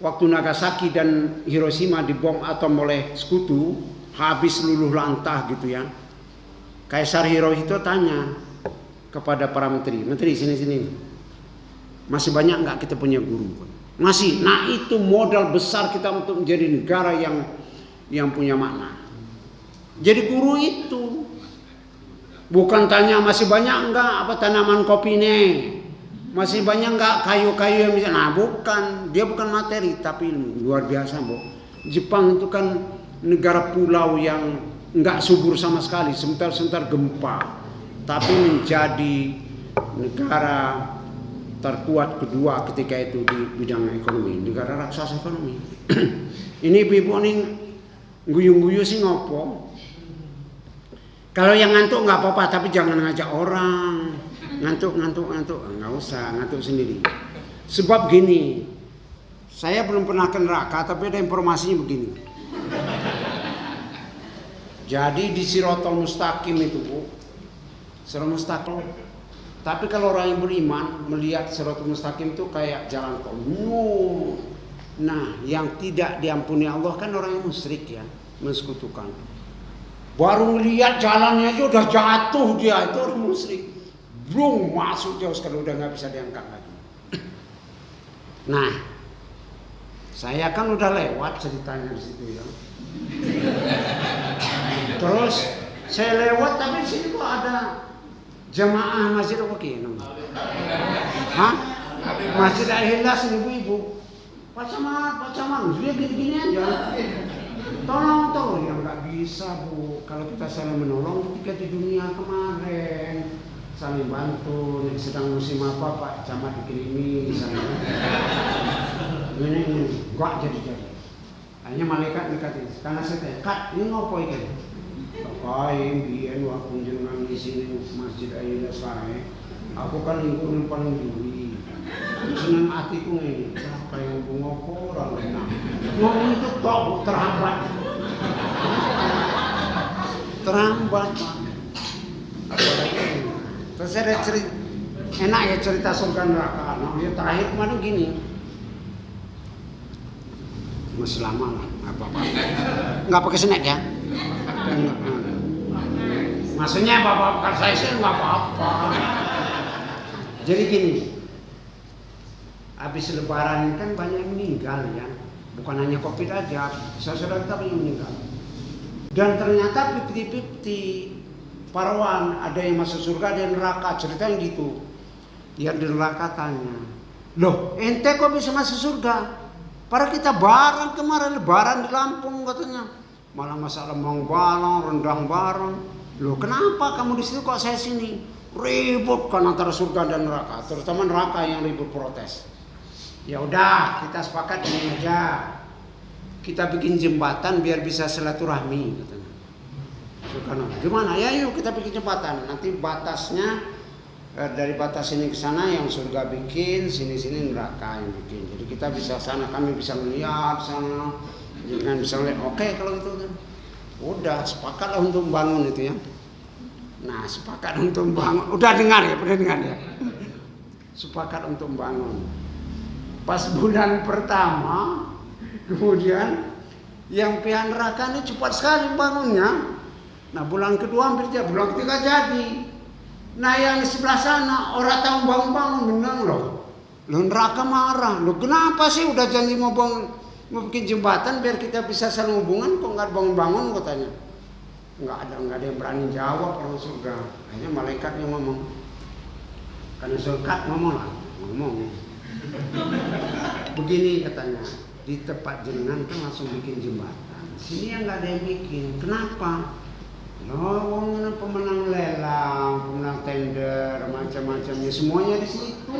waktu Nagasaki dan Hiroshima dibom atom oleh sekutu, habis luluh lantah gitu ya. Kaisar Hirohito tanya kepada para menteri, sini-sini, masih banyak nggak kita punya guru? Masih. Nah, itu modal besar kita untuk menjadi negara yang punya makna. Jadi guru itu bukan tanya masih banyak enggak apa tanaman kopi nih, masih banyak enggak kayu-kayu yang bisa. Nah, bukan, dia bukan materi tapi ilmu. Luar biasa, Bu. Jepang itu kan negara pulau yang enggak subur sama sekali, sebentar-sebentar gempa, tapi menjadi negara terkuat kedua ketika itu di bidang ekonomi, negara raksasa ekonomi. Ini ibu-ibu nih guyu-guyu sih ngopo. Kalau yang ngantuk nggak apa-apa, tapi jangan ngajak orang ngantuk, nggak usah ngantuk sendiri. Sebab gini, saya belum pernah ke neraka, tapi ada informasinya begini. Jadi di Siratal Mustaqim itu, Bu, Siratal Mustaqim. Tapi kalau orang yang beriman melihat Siratal Mustaqim itu kayak jalan tol. Nah, yang tidak diampuni Allah kan orang yang musyrik ya, mensekutukan. Baru melihat jalannya aja udah jatuh dia, itu orang musyrik. Belum masuk jauh sekali udah nggak bisa diangkat lagi. Nah, saya kan udah lewat ceritanya di situ ya. Terus saya lewat tapi di sini kok ada jamaah masjid apa kini? Hah? Masjid Al-Ikhlas ibu-ibu. Pak Camat, dia gini aja. Tolong ya nggak bisa, Bu. Kalau kita saling menolong ketika di dunia kemarin saling bantu, sedang musim apa Pak Camat dikirimi misalnya. Ini nggak jadi. Hanya malaikat dekatin. Karena saya tanya, Kak, ini ngopo ini? Kain biyen waktu jenengan di sini Masjid Aida Sae, aku kan lingkungan paling juri. Senang hatiku ini, siapa yang ngopo orang enak. Ngomong itu kok terhambat. Terhambat, Pak. Terus ada cerita, enak ya cerita surga neraka. Nah, ya terakhir kemarin gini. Masih lama lah, apa-apa. Nggak pakai snack ya? Maksudnya bapak saya sih nggak apa-apa. Jadi gini, habis Lebaran kan banyak yang meninggal ya, bukan hanya COVID aja, saudara kita banyak meninggal. Dan ternyata 50-50 parawan, ada yang masuk surga, ada yang neraka. Ceritanya gitu. Yang di neraka tanya, loh ente kok bisa masuk surga? Padahal kita bareng kemarin Lebaran di Lampung katanya. Malah masak lemang bareng, rendang bareng. Loh kenapa kamu di situ kok saya sini? Ribut kan antara surga dan neraka, terutama neraka yang ribut protes. Ya udah, kita sepakat ini aja. Kita bikin jembatan biar bisa silaturahmi katanya. Surga, gimana? Ya yuk kita bikin jembatan. Nanti batasnya dari batas ini ke sana yang surga bikin, sini neraka yang bikin. Jadi kita bisa sana, kami bisa melihat sana. Jangan bisa lihat, oke kalau gitu kan. Udah sepakatlah untuk membangun itu ya. Nah, sepakat untuk membangun. Udah dengar ya. Sepakat untuk membangun. Pas bulan pertama, kemudian yang pihak neraka ini cepat sekali bangunnya. Nah, bulan kedua hampir jadi, bulan ketiga jadi. Nah, yang di sebelah sana orang tahu bangun-bangun benar loh. Loh neraka marah. Loh kenapa sih udah janji mau bangun? Mau bikin jembatan biar kita bisa saling hubungan, kok nggak bangun-bangun katanya. Nggak ada yang berani jawab orang surga. Hanya malaikat yang ngomong. Karena surga ngomong. Begini katanya, di tempat jenengan kan langsung bikin jembatan. Sini yang nggak ada yang bikin. Kenapa? Loh, pemenang lelang, pemenang tender, macam-macamnya semuanya di situ.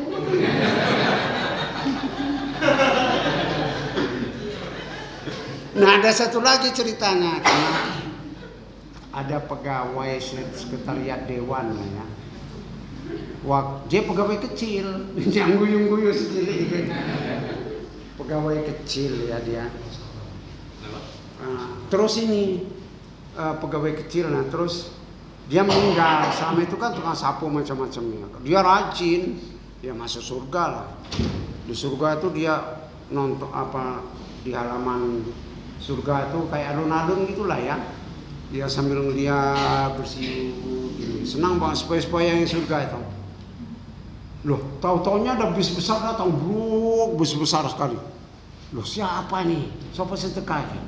Nah ada satu lagi ceritanya, karena ada pegawai sekretariat dewan ya. Dia pegawai kecil, yang guyung-guyung sendiri. Pegawai kecil ya dia. Terus ini pegawai kecil, nah terus dia meninggal. Sama itu kan tukang sapu macam-macamnya. Dia rajin, dia masuk surga lah. Di surga itu dia nonton apa di halaman surga itu kayak alun-alun gitulah ya. Dia sambil ngeliat bersih, senang banget supaya yang surga itu. Loh, tahu-taunya ada bis besar datang, bus besar sekali. Loh, siapa nih? Siapa setekanya?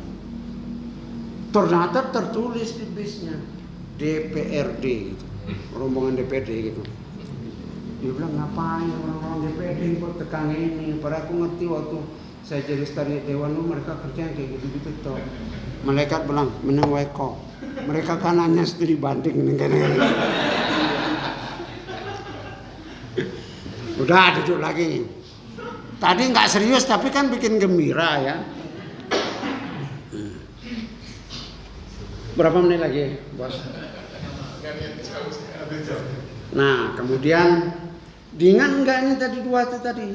Ternyata tertulis di bisnya DPRD gitu. Rombongan DPRD gitu. Dia bilang, ngapain orang-orang DPRD buat tekan ini? Padahal aku ngerti waktu saya jadi stadion dewan mereka kerja kayak gitu-gitu toh. Malaikat bilang, menang weko. Mereka kan hanya studi banding dengan udah duduk lagi. Tadi nggak serius tapi kan bikin gembira ya. Berapa menit lagi, bos? Nah, kemudian diingat enggak ini tadi dua itu tadi?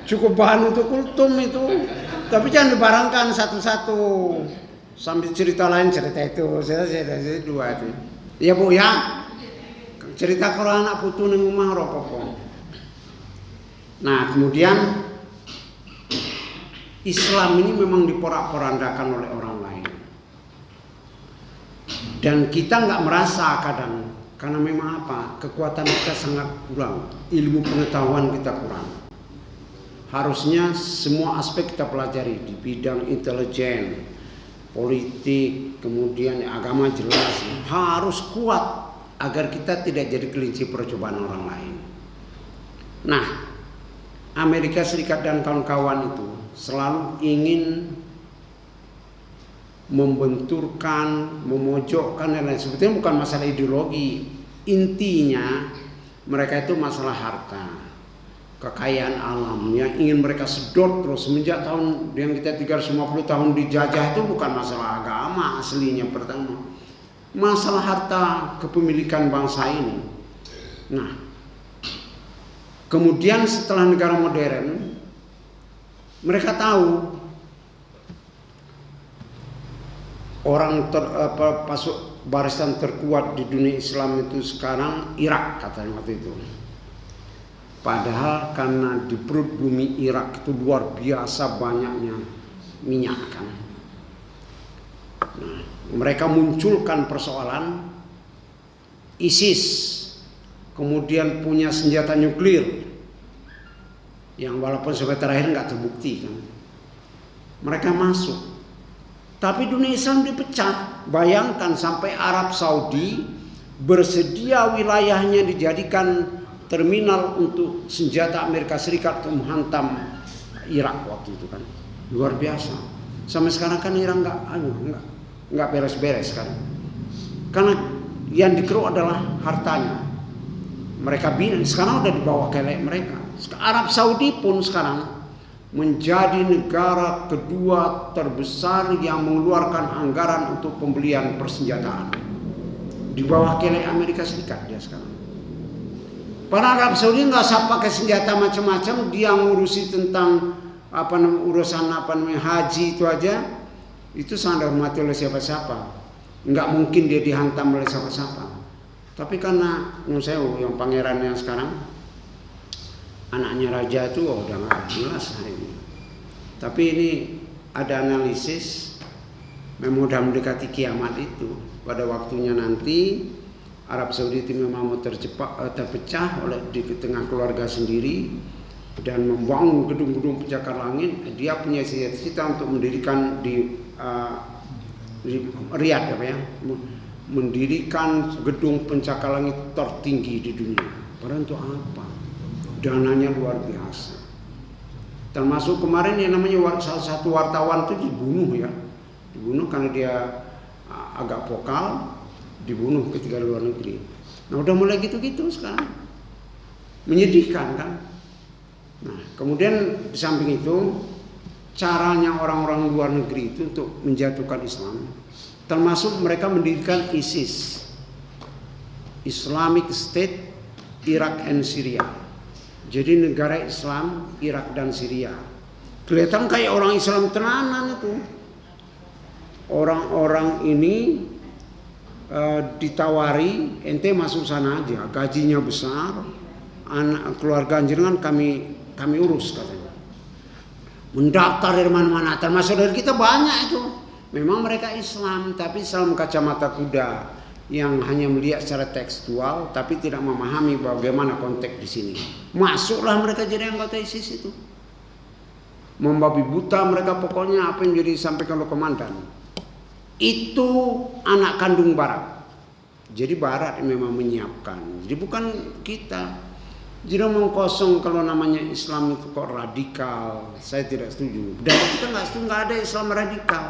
Cukup bahan untuk kultum itu. Tapi jangan dibarangkan satu-satu. Sambil cerita lain cerita itu. Saya dua itu. Ya Bu ya. Cerita kalau anak putu ning omah ora apa-apa. Nah, kemudian Islam ini memang diporak-porandakan oleh orang lain. Dan kita nggak merasa kadang, karena memang apa? Kekuatan kita sangat kurang, ilmu pengetahuan kita kurang. Harusnya semua aspek kita pelajari di bidang intelijen, politik, kemudian agama jelas, harus kuat agar kita tidak jadi kelinci percobaan orang lain. Nah, Amerika Serikat dan kawan-kawan itu selalu ingin membenturkan, memojokkan dan lain sebetulnya bukan masalah ideologi. Intinya mereka itu masalah harta, kekayaan alam yang ingin mereka sedot terus semenjak tahun yang kita 350 tahun dijajah itu bukan masalah agama aslinya pertama. Masalah harta kepemilikan bangsa ini. Nah, kemudian setelah negara modern, mereka tahu orang barisan terkuat di dunia Islam itu sekarang Irak katanya waktu itu. Padahal karena di perut bumi Irak itu luar biasa banyaknya minyak kan. Nah, mereka munculkan persoalan ISIS, kemudian punya senjata nuklir yang walaupun sampai terakhir nggak terbukti kan. Mereka masuk, tapi dunia Islam dipecah. Bayangkan sampai Arab Saudi bersedia wilayahnya dijadikan terminal untuk senjata Amerika Serikat untuk menghantam Irak waktu itu kan. Luar biasa. Sampai sekarang kan Irak nggak beres-beres kan. Karena yang dikeruk adalah hartanya. Mereka bilang sekarang udah dibawa kelek mereka. Arab Saudi pun sekarang menjadi negara kedua terbesar yang mengeluarkan anggaran untuk pembelian persenjataan. Di bawah kelek Amerika Serikat dia sekarang. Para Arab Saudi nggak usah pakai senjata macam-macam, dia ngurusi tentang urusan haji itu aja, itu sangat dihormati oleh siapa-siapa. Nggak mungkin dia dihantam oleh siapa-siapa. Tapi karena yang pangeran yang sekarang anaknya raja itu udah nggak jelas hari ini. Tapi ini ada analisis memang udah mendekati kiamat itu. Pada waktunya nanti Arab Saudi itu memang mau terpecah oleh di tengah keluarga sendiri dan membangun gedung-gedung pencakar langit. Dia punya cita-cita untuk mendirikan di Riyadh mendirikan gedung pencakar langit tertinggi di dunia. Padahal untuk apa? Dananya luar biasa. Termasuk kemarin yang namanya salah satu wartawan itu dibunuh karena dia agak vokal, dibunuh ketika luar negeri. Nah udah mulai gitu-gitu sekarang, menyedihkan kan. Nah kemudian di samping itu caranya orang-orang luar negeri itu untuk menjatuhkan Islam, termasuk mereka mendirikan ISIS, Islamic State Iraq and Syria. Jadi negara Islam Irak dan Syria. Kelihatan kayak orang Islam tenanan itu. Orang-orang ini ditawari, ente masuk sana aja, gajinya besar, anak keluarga jenengan kami urus katanya. Mendaftar dari mana-mana, termasuk dari kita banyak itu. Memang mereka Islam, tapi Islam kacamata kuda. yang hanya melihat secara tekstual tapi tidak memahami bagaimana konteks di sini. Masuklah mereka jadi anggota ISIS itu. Membabi buta mereka, pokoknya apa yang jadi disampaikan oleh komandan. Itu anak kandung Barat. Jadi Barat yang memang menyiapkan. Jadi bukan kita. Jadi omong kosong kalau namanya Islam itu kok radikal. Saya tidak setuju. Dan kita nggak setuju, nggak ada Islam radikal.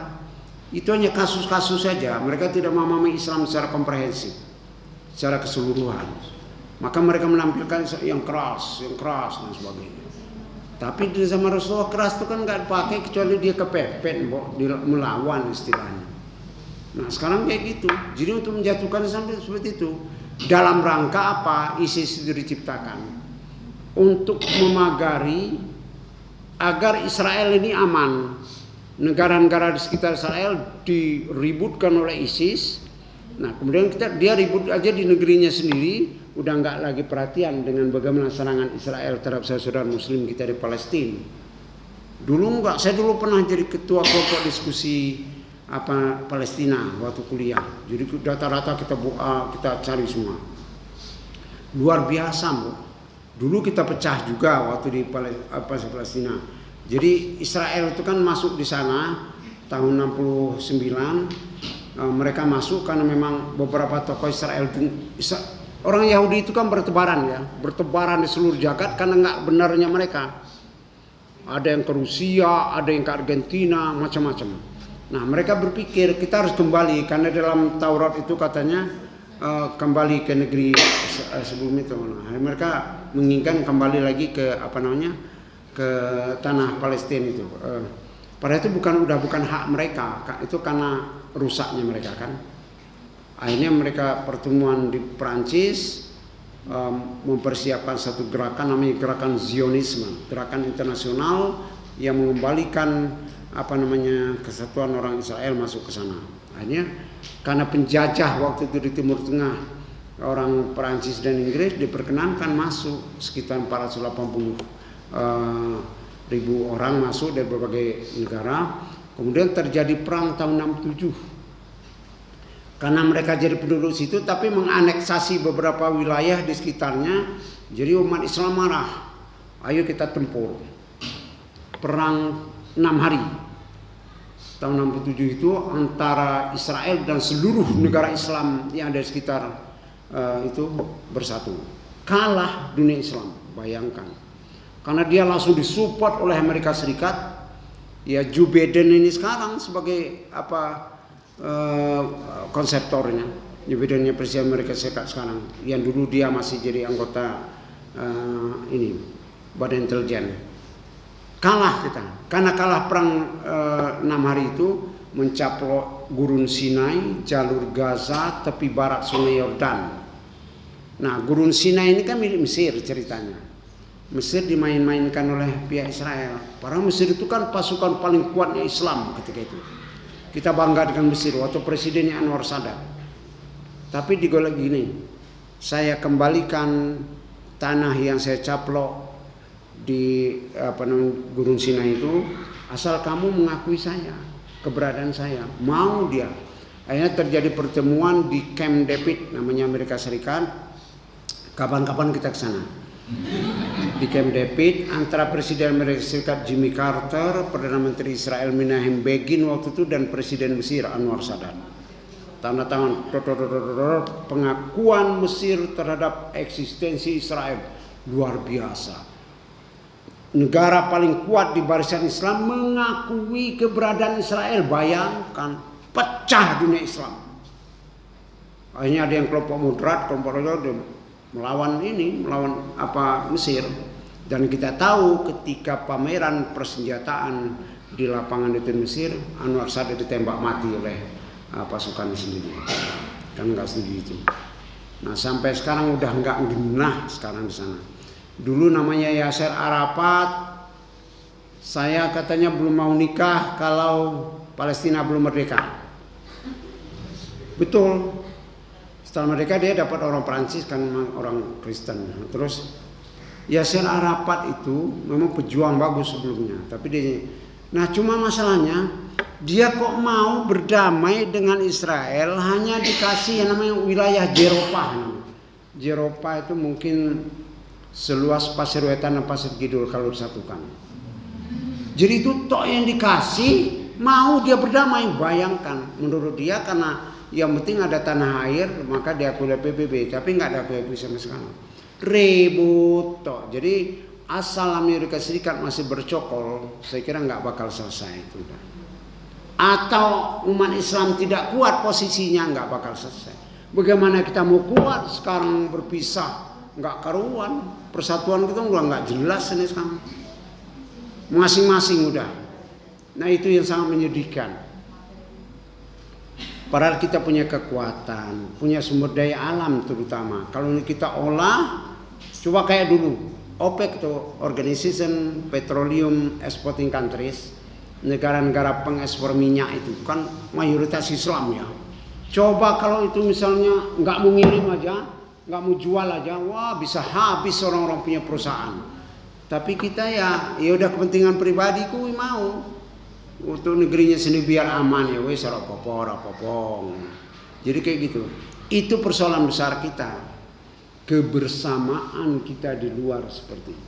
Itu hanya kasus-kasus saja. Mereka tidak memahami Islam secara komprehensif, secara keseluruhan. Maka mereka menampilkan yang keras dan sebagainya. Tapi di zaman Rasulullah keras itu kan nggak dipakai kecuali dia kepepet, melawan istilahnya. Nah sekarang kayak gitu. Jadi untuk menjatuhkan sampai seperti itu, dalam rangka apa ISIS itu diciptakan? Untuk memagari agar Israel ini aman. Negara-negara di sekitar Israel diributkan oleh ISIS. Nah kemudian dia ribut aja di negerinya sendiri, udah nggak lagi perhatian dengan bagaimana serangan Israel terhadap saudara Muslim kita di Palestina. Dulu enggak, saya dulu pernah jadi ketua kelompok diskusi Palestina waktu kuliah. Jadi rata-rata kita cari semua. Luar biasa, Bu. Dulu kita pecah juga waktu di Palestina. Jadi Israel itu kan masuk di sana tahun 69. Mereka masuk karena memang beberapa tokoh Israel, orang Yahudi itu kan bertebaran di seluruh jagat karena nggak benarnya mereka. Ada yang ke Rusia, ada yang ke Argentina, macam-macam. Nah mereka berpikir kita harus kembali karena dalam Taurat itu katanya kembali ke negeri sebelum itu. Nah, mereka menginginkan kembali lagi ke ke tanah Palestina itu. Padahal itu bukan hak mereka, itu karena rusaknya mereka kan. Akhirnya mereka pertemuan di Perancis mempersiapkan satu gerakan namanya gerakan Zionisme, gerakan internasional yang mengembalikan kesatuan orang Israel masuk ke sana. Akhirnya karena penjajah waktu itu di Timur Tengah, orang Perancis dan Inggris diperkenankan masuk sekitar 480 ribu orang masuk dari berbagai negara. Kemudian terjadi perang tahun 67 karena mereka jadi penduduk situ tapi menganeksasi beberapa wilayah di sekitarnya. Jadi umat Islam marah, ayo kita tempur. Perang 6 hari tahun 67 itu antara Israel dan seluruh negara Islam yang ada di sekitar itu bersatu. Kalah dunia Islam, bayangkan. Karena dia langsung disupport oleh Amerika Serikat. Ya Joe Biden ini sekarang sebagai konseptornya. Joe Bidennya presiden Amerika Serikat sekarang. Yang dulu dia masih jadi anggota Badan Intelijen. Kalah kita. Karena kalah perang 6 hari itu, mencaplok Gurun Sinai, jalur Gaza, tepi barat Sungai Yordan. Nah Gurun Sinai ini kan milik Mesir ceritanya. Mesir dimain-mainkan oleh pihak Israel. Padahal Mesir itu kan pasukan paling kuatnya Islam ketika itu. Kita bangga dengan Mesir waktu presidennya Anwar Sadat. Tapi digolek gini, saya kembalikan tanah yang saya caplok di Gurun Sinai itu, asal kamu mengakui saya, keberadaan saya. Mau dia. Akhirnya terjadi pertemuan di Camp David, namanya Amerika Serikat. Kapan-kapan kita ke sana. Di Camp David antara Presiden Amerika Serikat Jimmy Carter, Perdana Menteri Israel Menachem Begin waktu itu, dan Presiden Mesir Anwar Sadat. Tanda tangan pengakuan Mesir terhadap eksistensi Israel. Luar biasa. Negara paling kuat di barisan Islam mengakui keberadaan Israel. Bayangkan, pecah dunia Islam. Akhirnya ada yang kelompok moderat, kelompok melawan Mesir. Dan kita tahu ketika pameran persenjataan di lapangan itu Mesir, Anwar Sadat ditembak mati oleh pasukan sendiri. Kan nggak setuju itu. Nah sampai sekarang udah nggak genah sekarang di sana. Dulu namanya Yasser Arafat, saya katanya belum mau nikah kalau Palestina belum merdeka. Betul. Setelah merdeka dia dapat orang Perancis kan orang Kristen. Terus Yasser Arafat itu memang pejuang bagus sebelumnya, tapi dia, nah cuma masalahnya Dia kok mau berdamai dengan Israel hanya dikasih yang namanya wilayah Jeropah. Jeropah itu mungkin seluas Pasir Wetan dan Pasir Kidul kalau disatukan. Jadi itu tok yang dikasih, mau dia berdamai. Bayangkan, menurut dia karena yang penting ada tanah air maka diakui oleh PBB, tapi nggak ada PBB sama sekali. Ribut tok. Jadi asal Amerika Serikat masih bercokol, saya kira nggak bakal selesai itu. Atau umat Islam tidak kuat posisinya, nggak bakal selesai. Bagaimana kita mau kuat sekarang berpisah, nggak karuan. Persatuan kita udah nggak jelas ini sekarang. Masing-masing udah. Nah itu yang sangat menyedihkan. Padahal kita punya kekuatan, punya sumber daya alam terutama. Kalau kita olah, coba kayak dulu OPEC itu Organization Petroleum Exporting Countries. Negara-negara pengekspor minyak itu kan mayoritas Islam ya. Coba kalau itu misalnya nggak mau ngirim aja, nggak mau jual aja, wah bisa habis orang-orang punya perusahaan. Tapi kita ya udah kepentingan pribadiku mau untuk negerinya sendiri biar aman ya, wes rapopong. Jadi kayak gitu. Itu persoalan besar kita, kebersamaan kita di luar seperti itu.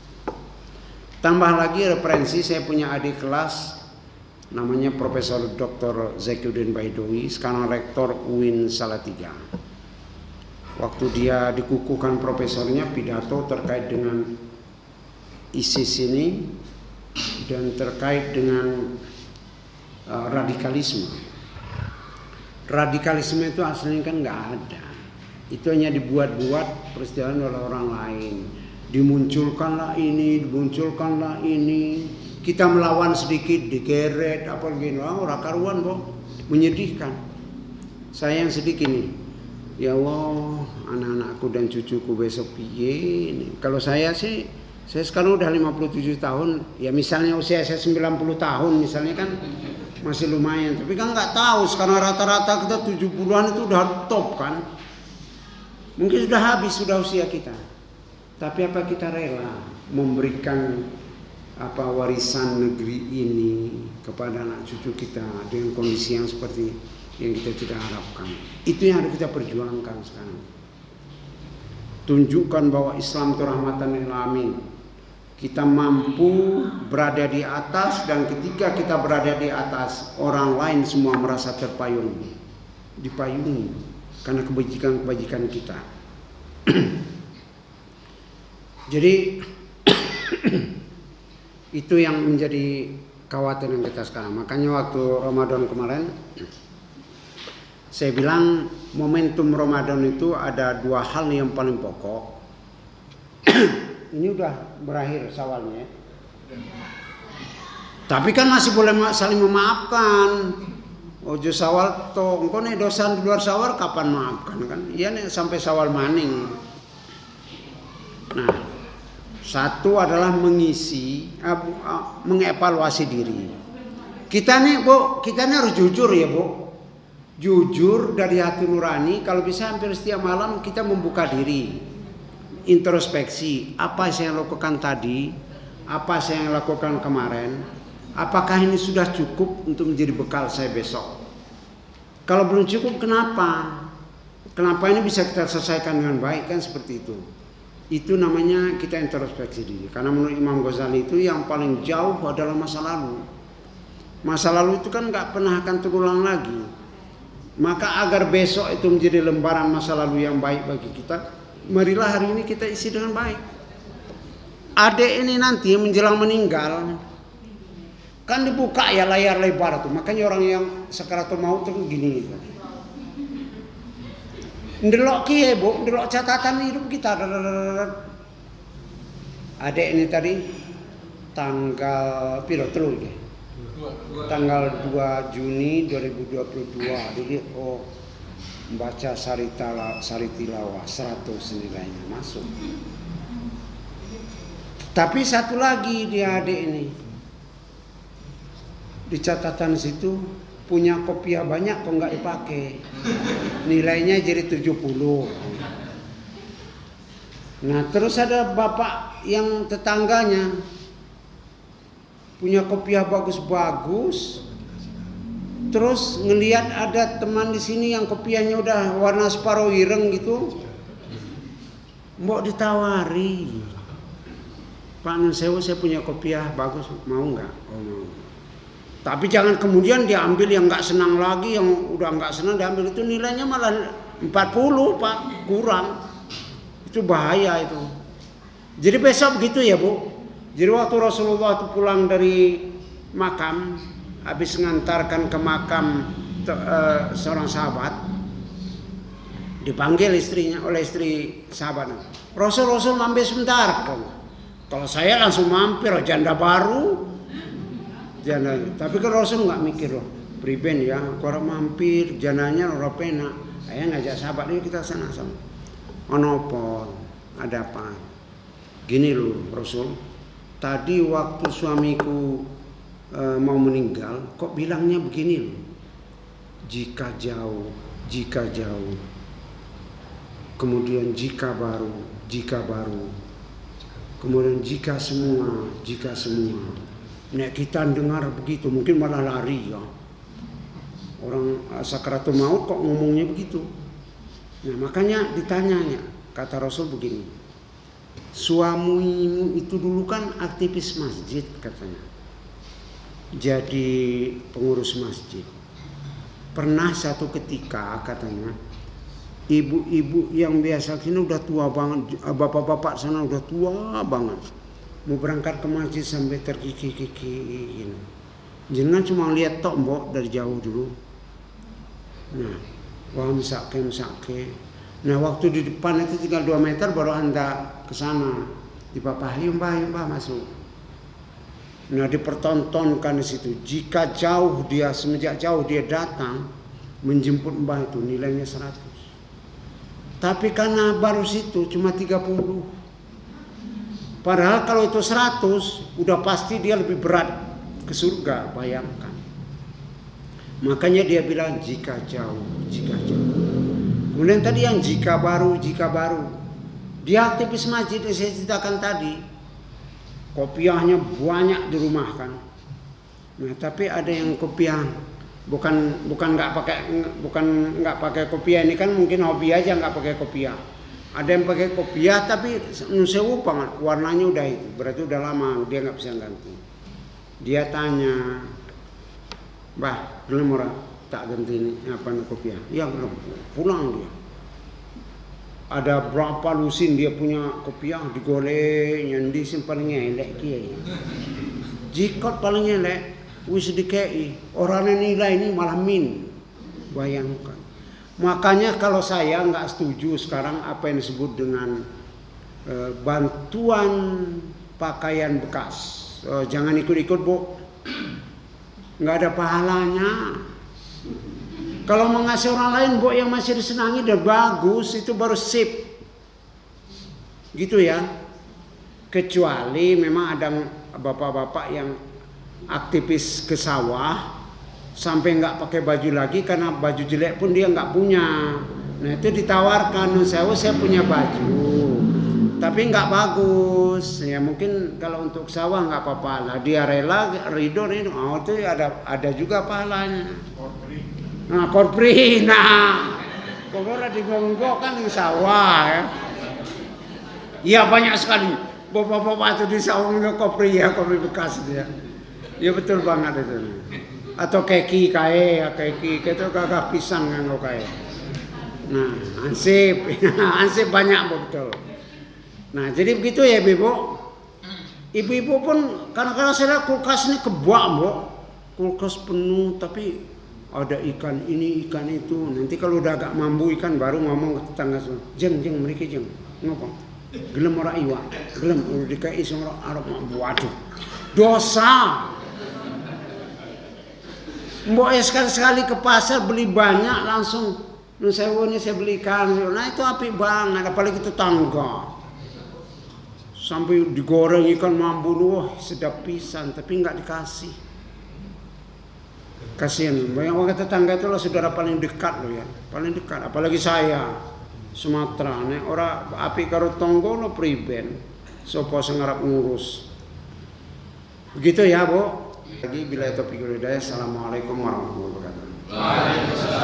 Tambah lagi referensi, saya punya adik kelas namanya Profesor Dr. Zakiuddin Baidowi, sekarang rektor UIN Salatiga. Waktu dia dikukuhkan profesornya, pidato terkait dengan ISIS ini dan terkait dengan radikalisme. Radikalisme itu aslinya kan nggak ada. Itu hanya dibuat-buat peristiwa oleh orang lain. Dimunculkanlah ini, dimunculkanlah ini. Kita melawan sedikit, digeret, apa begini, orang karuan kok, menyedihkan. Saya yang sedikit nih, ya Allah, anak-anakku dan cucuku besok piye. Kalau saya sih, saya sekarang udah 57 tahun, ya misalnya usia saya 90 tahun misalnya kan masih lumayan. Tapi kan nggak tahu, sekarang rata-rata kita 70-an itu udah top kan. Mungkin sudah habis, sudah usia kita. Tapi apa kita rela memberikan warisan negeri ini kepada anak cucu kita dengan kondisi yang seperti yang kita tidak harapkan. Itu yang harus kita perjuangkan sekarang. Tunjukkan bahwa Islam itu rahmatan lil alamin. Kita mampu berada di atas, dan ketika kita berada di atas, orang lain semua merasa terpayung, dipayungi karena kebajikan-kebajikan kita. Jadi itu yang menjadi kekhawatiran kita sekarang. Makanya waktu Ramadan kemarin saya bilang momentum Ramadan itu ada dua hal yang paling pokok. Ini udah berakhir Syawalnya. Tapi kan masih boleh saling memaafkan. Ojo Syawal to engko nek dosa di luar Syawal kapan maafkan kan? Iya nek sampai Syawal maning. Nah, satu adalah mengevaluasi diri. Kita nih harus jujur ya Bu. Jujur dari hati nurani. Kalau bisa hampir setiap malam kita membuka diri, introspeksi. Apa yang saya lakukan tadi? Apa yang saya lakukan kemarin? Apakah ini sudah cukup untuk menjadi bekal saya besok? Kalau belum cukup, kenapa? Kenapa ini bisa kita selesaikan dengan baik kan seperti itu? Itu namanya kita introspeksi diri. Karena menurut Imam Ghazali itu yang paling jauh adalah masa lalu. Masa lalu itu kan nggak pernah akan terulang lagi. Maka agar besok itu menjadi lembaran masa lalu yang baik bagi kita, marilah hari ini kita isi dengan baik. Adik ini nanti menjelang meninggal kan dibuka ya layar lebar tuh. Makanya orang yang sakaratul maut tuh gini gitu. Ndelok kiye Bu, ndelok catatan hidup kita. Adek ini tadi tanggal piro telu iki? Tanggal 2 Juni 2022. Jadi membaca sari tilawah 100 nilainya masuk. Tapi satu lagi dia adek ini. Di catatan situ punya kopiah banyak kok nggak dipakai, nilainya jadi 70. Nah terus ada bapak yang tetangganya punya kopiah bagus-bagus, Terus ngelihat ada teman di sini yang kopiahnya udah warna separuh ireng gitu, mbok ditawari, Pak Nun Sewu saya punya kopiah bagus, mau nggak? Oh mau. Tapi jangan kemudian diambil yang nggak senang lagi, yang udah nggak senang diambil, itu nilainya malah 40 Pak, kurang. Itu bahaya itu. Jadi besok begitu ya Bu. Jadi waktu Rasulullah itu pulang dari makam, habis mengantarkan ke makam seorang sahabat, dipanggil istrinya oleh istri sahabat. Rasul mampir sebentar. Kalau saya langsung mampir, janda baru. Janda. Tapi kan Rasul nggak mikir loh, priben ya, orang mampir, jandanya orang pena. Saya ngajak sahabat, yuk kita sana sama. Onopon, ada apa? Gini loh Rasul, tadi waktu suamiku mau meninggal, kok bilangnya begini loh, jika jauh, kemudian jika baru, kemudian jika semua. Nek kita dengar begitu, mungkin malah lari ya. Orang sakaratul maut kok ngomongnya begitu. Nah makanya ditanyanya, kata Rasul begini, suamimu itu dulu kan aktivis masjid katanya, jadi pengurus masjid. Pernah satu ketika katanya, ibu-ibu yang biasa sini udah tua banget, bapak-bapak sana udah tua banget, mau berangkat ke masjid sampai terkiki-kiki. Jangan cuma lihat tok mbok dari jauh dulu. Nah, wah misake. Nah waktu di depan itu tinggal 2 meter baru anda ke sana, dipapahi mbah masuk. Nah dipertontonkan di situ. Jika semenjak jauh dia datang menjemput mbah itu nilainya 100. Tapi karena baru situ cuma 30. Padahal kalau itu 100 udah pasti dia lebih berat ke surga, bayangkan. Makanya dia bilang jika jauh. Kemudian tadi yang jika baru. Dia aktivis masjid yang saya ceritakan tadi. Kopiahnya banyak di rumah kan. Nah, tapi ada yang kopiah bukan nggak pakai kopiah, ini kan mungkin hobi aja nggak pakai kopiah. Ada yang pakai kopiah tapi nusewu banget, warnanya udah itu, berarti udah lama dia nggak bisa ganti. Dia tanya, "Mbah, belum ora tak ganti ini apa kopiah?" "Ya belum." Pulang dia. Ada berapa lusin dia punya kopiah, digolek nyandi sing paling elek kiai. Jikot paling elek wis dikei, orangnya nilai ini malah min. Bayangkan. Makanya kalau saya nggak setuju sekarang apa yang disebut dengan bantuan pakaian bekas. Jangan ikut-ikut, Bu. Nggak ada pahalanya. Kalau mengasih orang lain, Bu, yang masih disenangi dan bagus, itu baru sip. Gitu ya. Kecuali memang ada bapak-bapak yang aktivis ke sawah sampai nggak pakai baju lagi karena baju jelek pun dia nggak punya. Nah itu ditawarkan, saya punya baju tapi nggak bagus ya, mungkin kalau untuk sawah nggak apa-apa lah, dia rela ridho itu ada juga pahalanya. Nah korpri, pokoknya digonggok kan di sawah ya. Iya banyak sekali bapak-bapak itu di sawah kopri ya, kopri bekas dia. Ya betul banget itu. Atau keki itu gagah pisang nganggo kae. Nah, ansip banyak betul. Nah, jadi begitu ya Ibu. Ibu-ibu pun kadang-kadang saya kulkas ini kebak, Mbok. Kulkas penuh tapi ada ikan ini, ikan itu. Nanti kalau udah agak mambu ikan baru ngomong ke tetangga semua. Jeng mriki jeng. Ngopo? Gelem ora iwak. Gelem dikai sing ora arep mambu. Waduh. Dosa. Mbok sekali ke pasar beli banyak langsung sewu ini saya belikan. Nah itu apik banget, apalagi tetangga. Sampai digoreng ikan mambu, wah sedap pisan, tapi nggak dikasih. Kasihan, banyak orang tetangga itu lah saudara paling dekat loh ya, paling dekat. Apalagi saya Sumatera, nih orang api karo tonggo lo priben, sopo sengarap ngurus. Begitu ya Bu. Lagi bila taufiq wal hidayah. Assalamualaikum warahmatullahi wabarakatuh.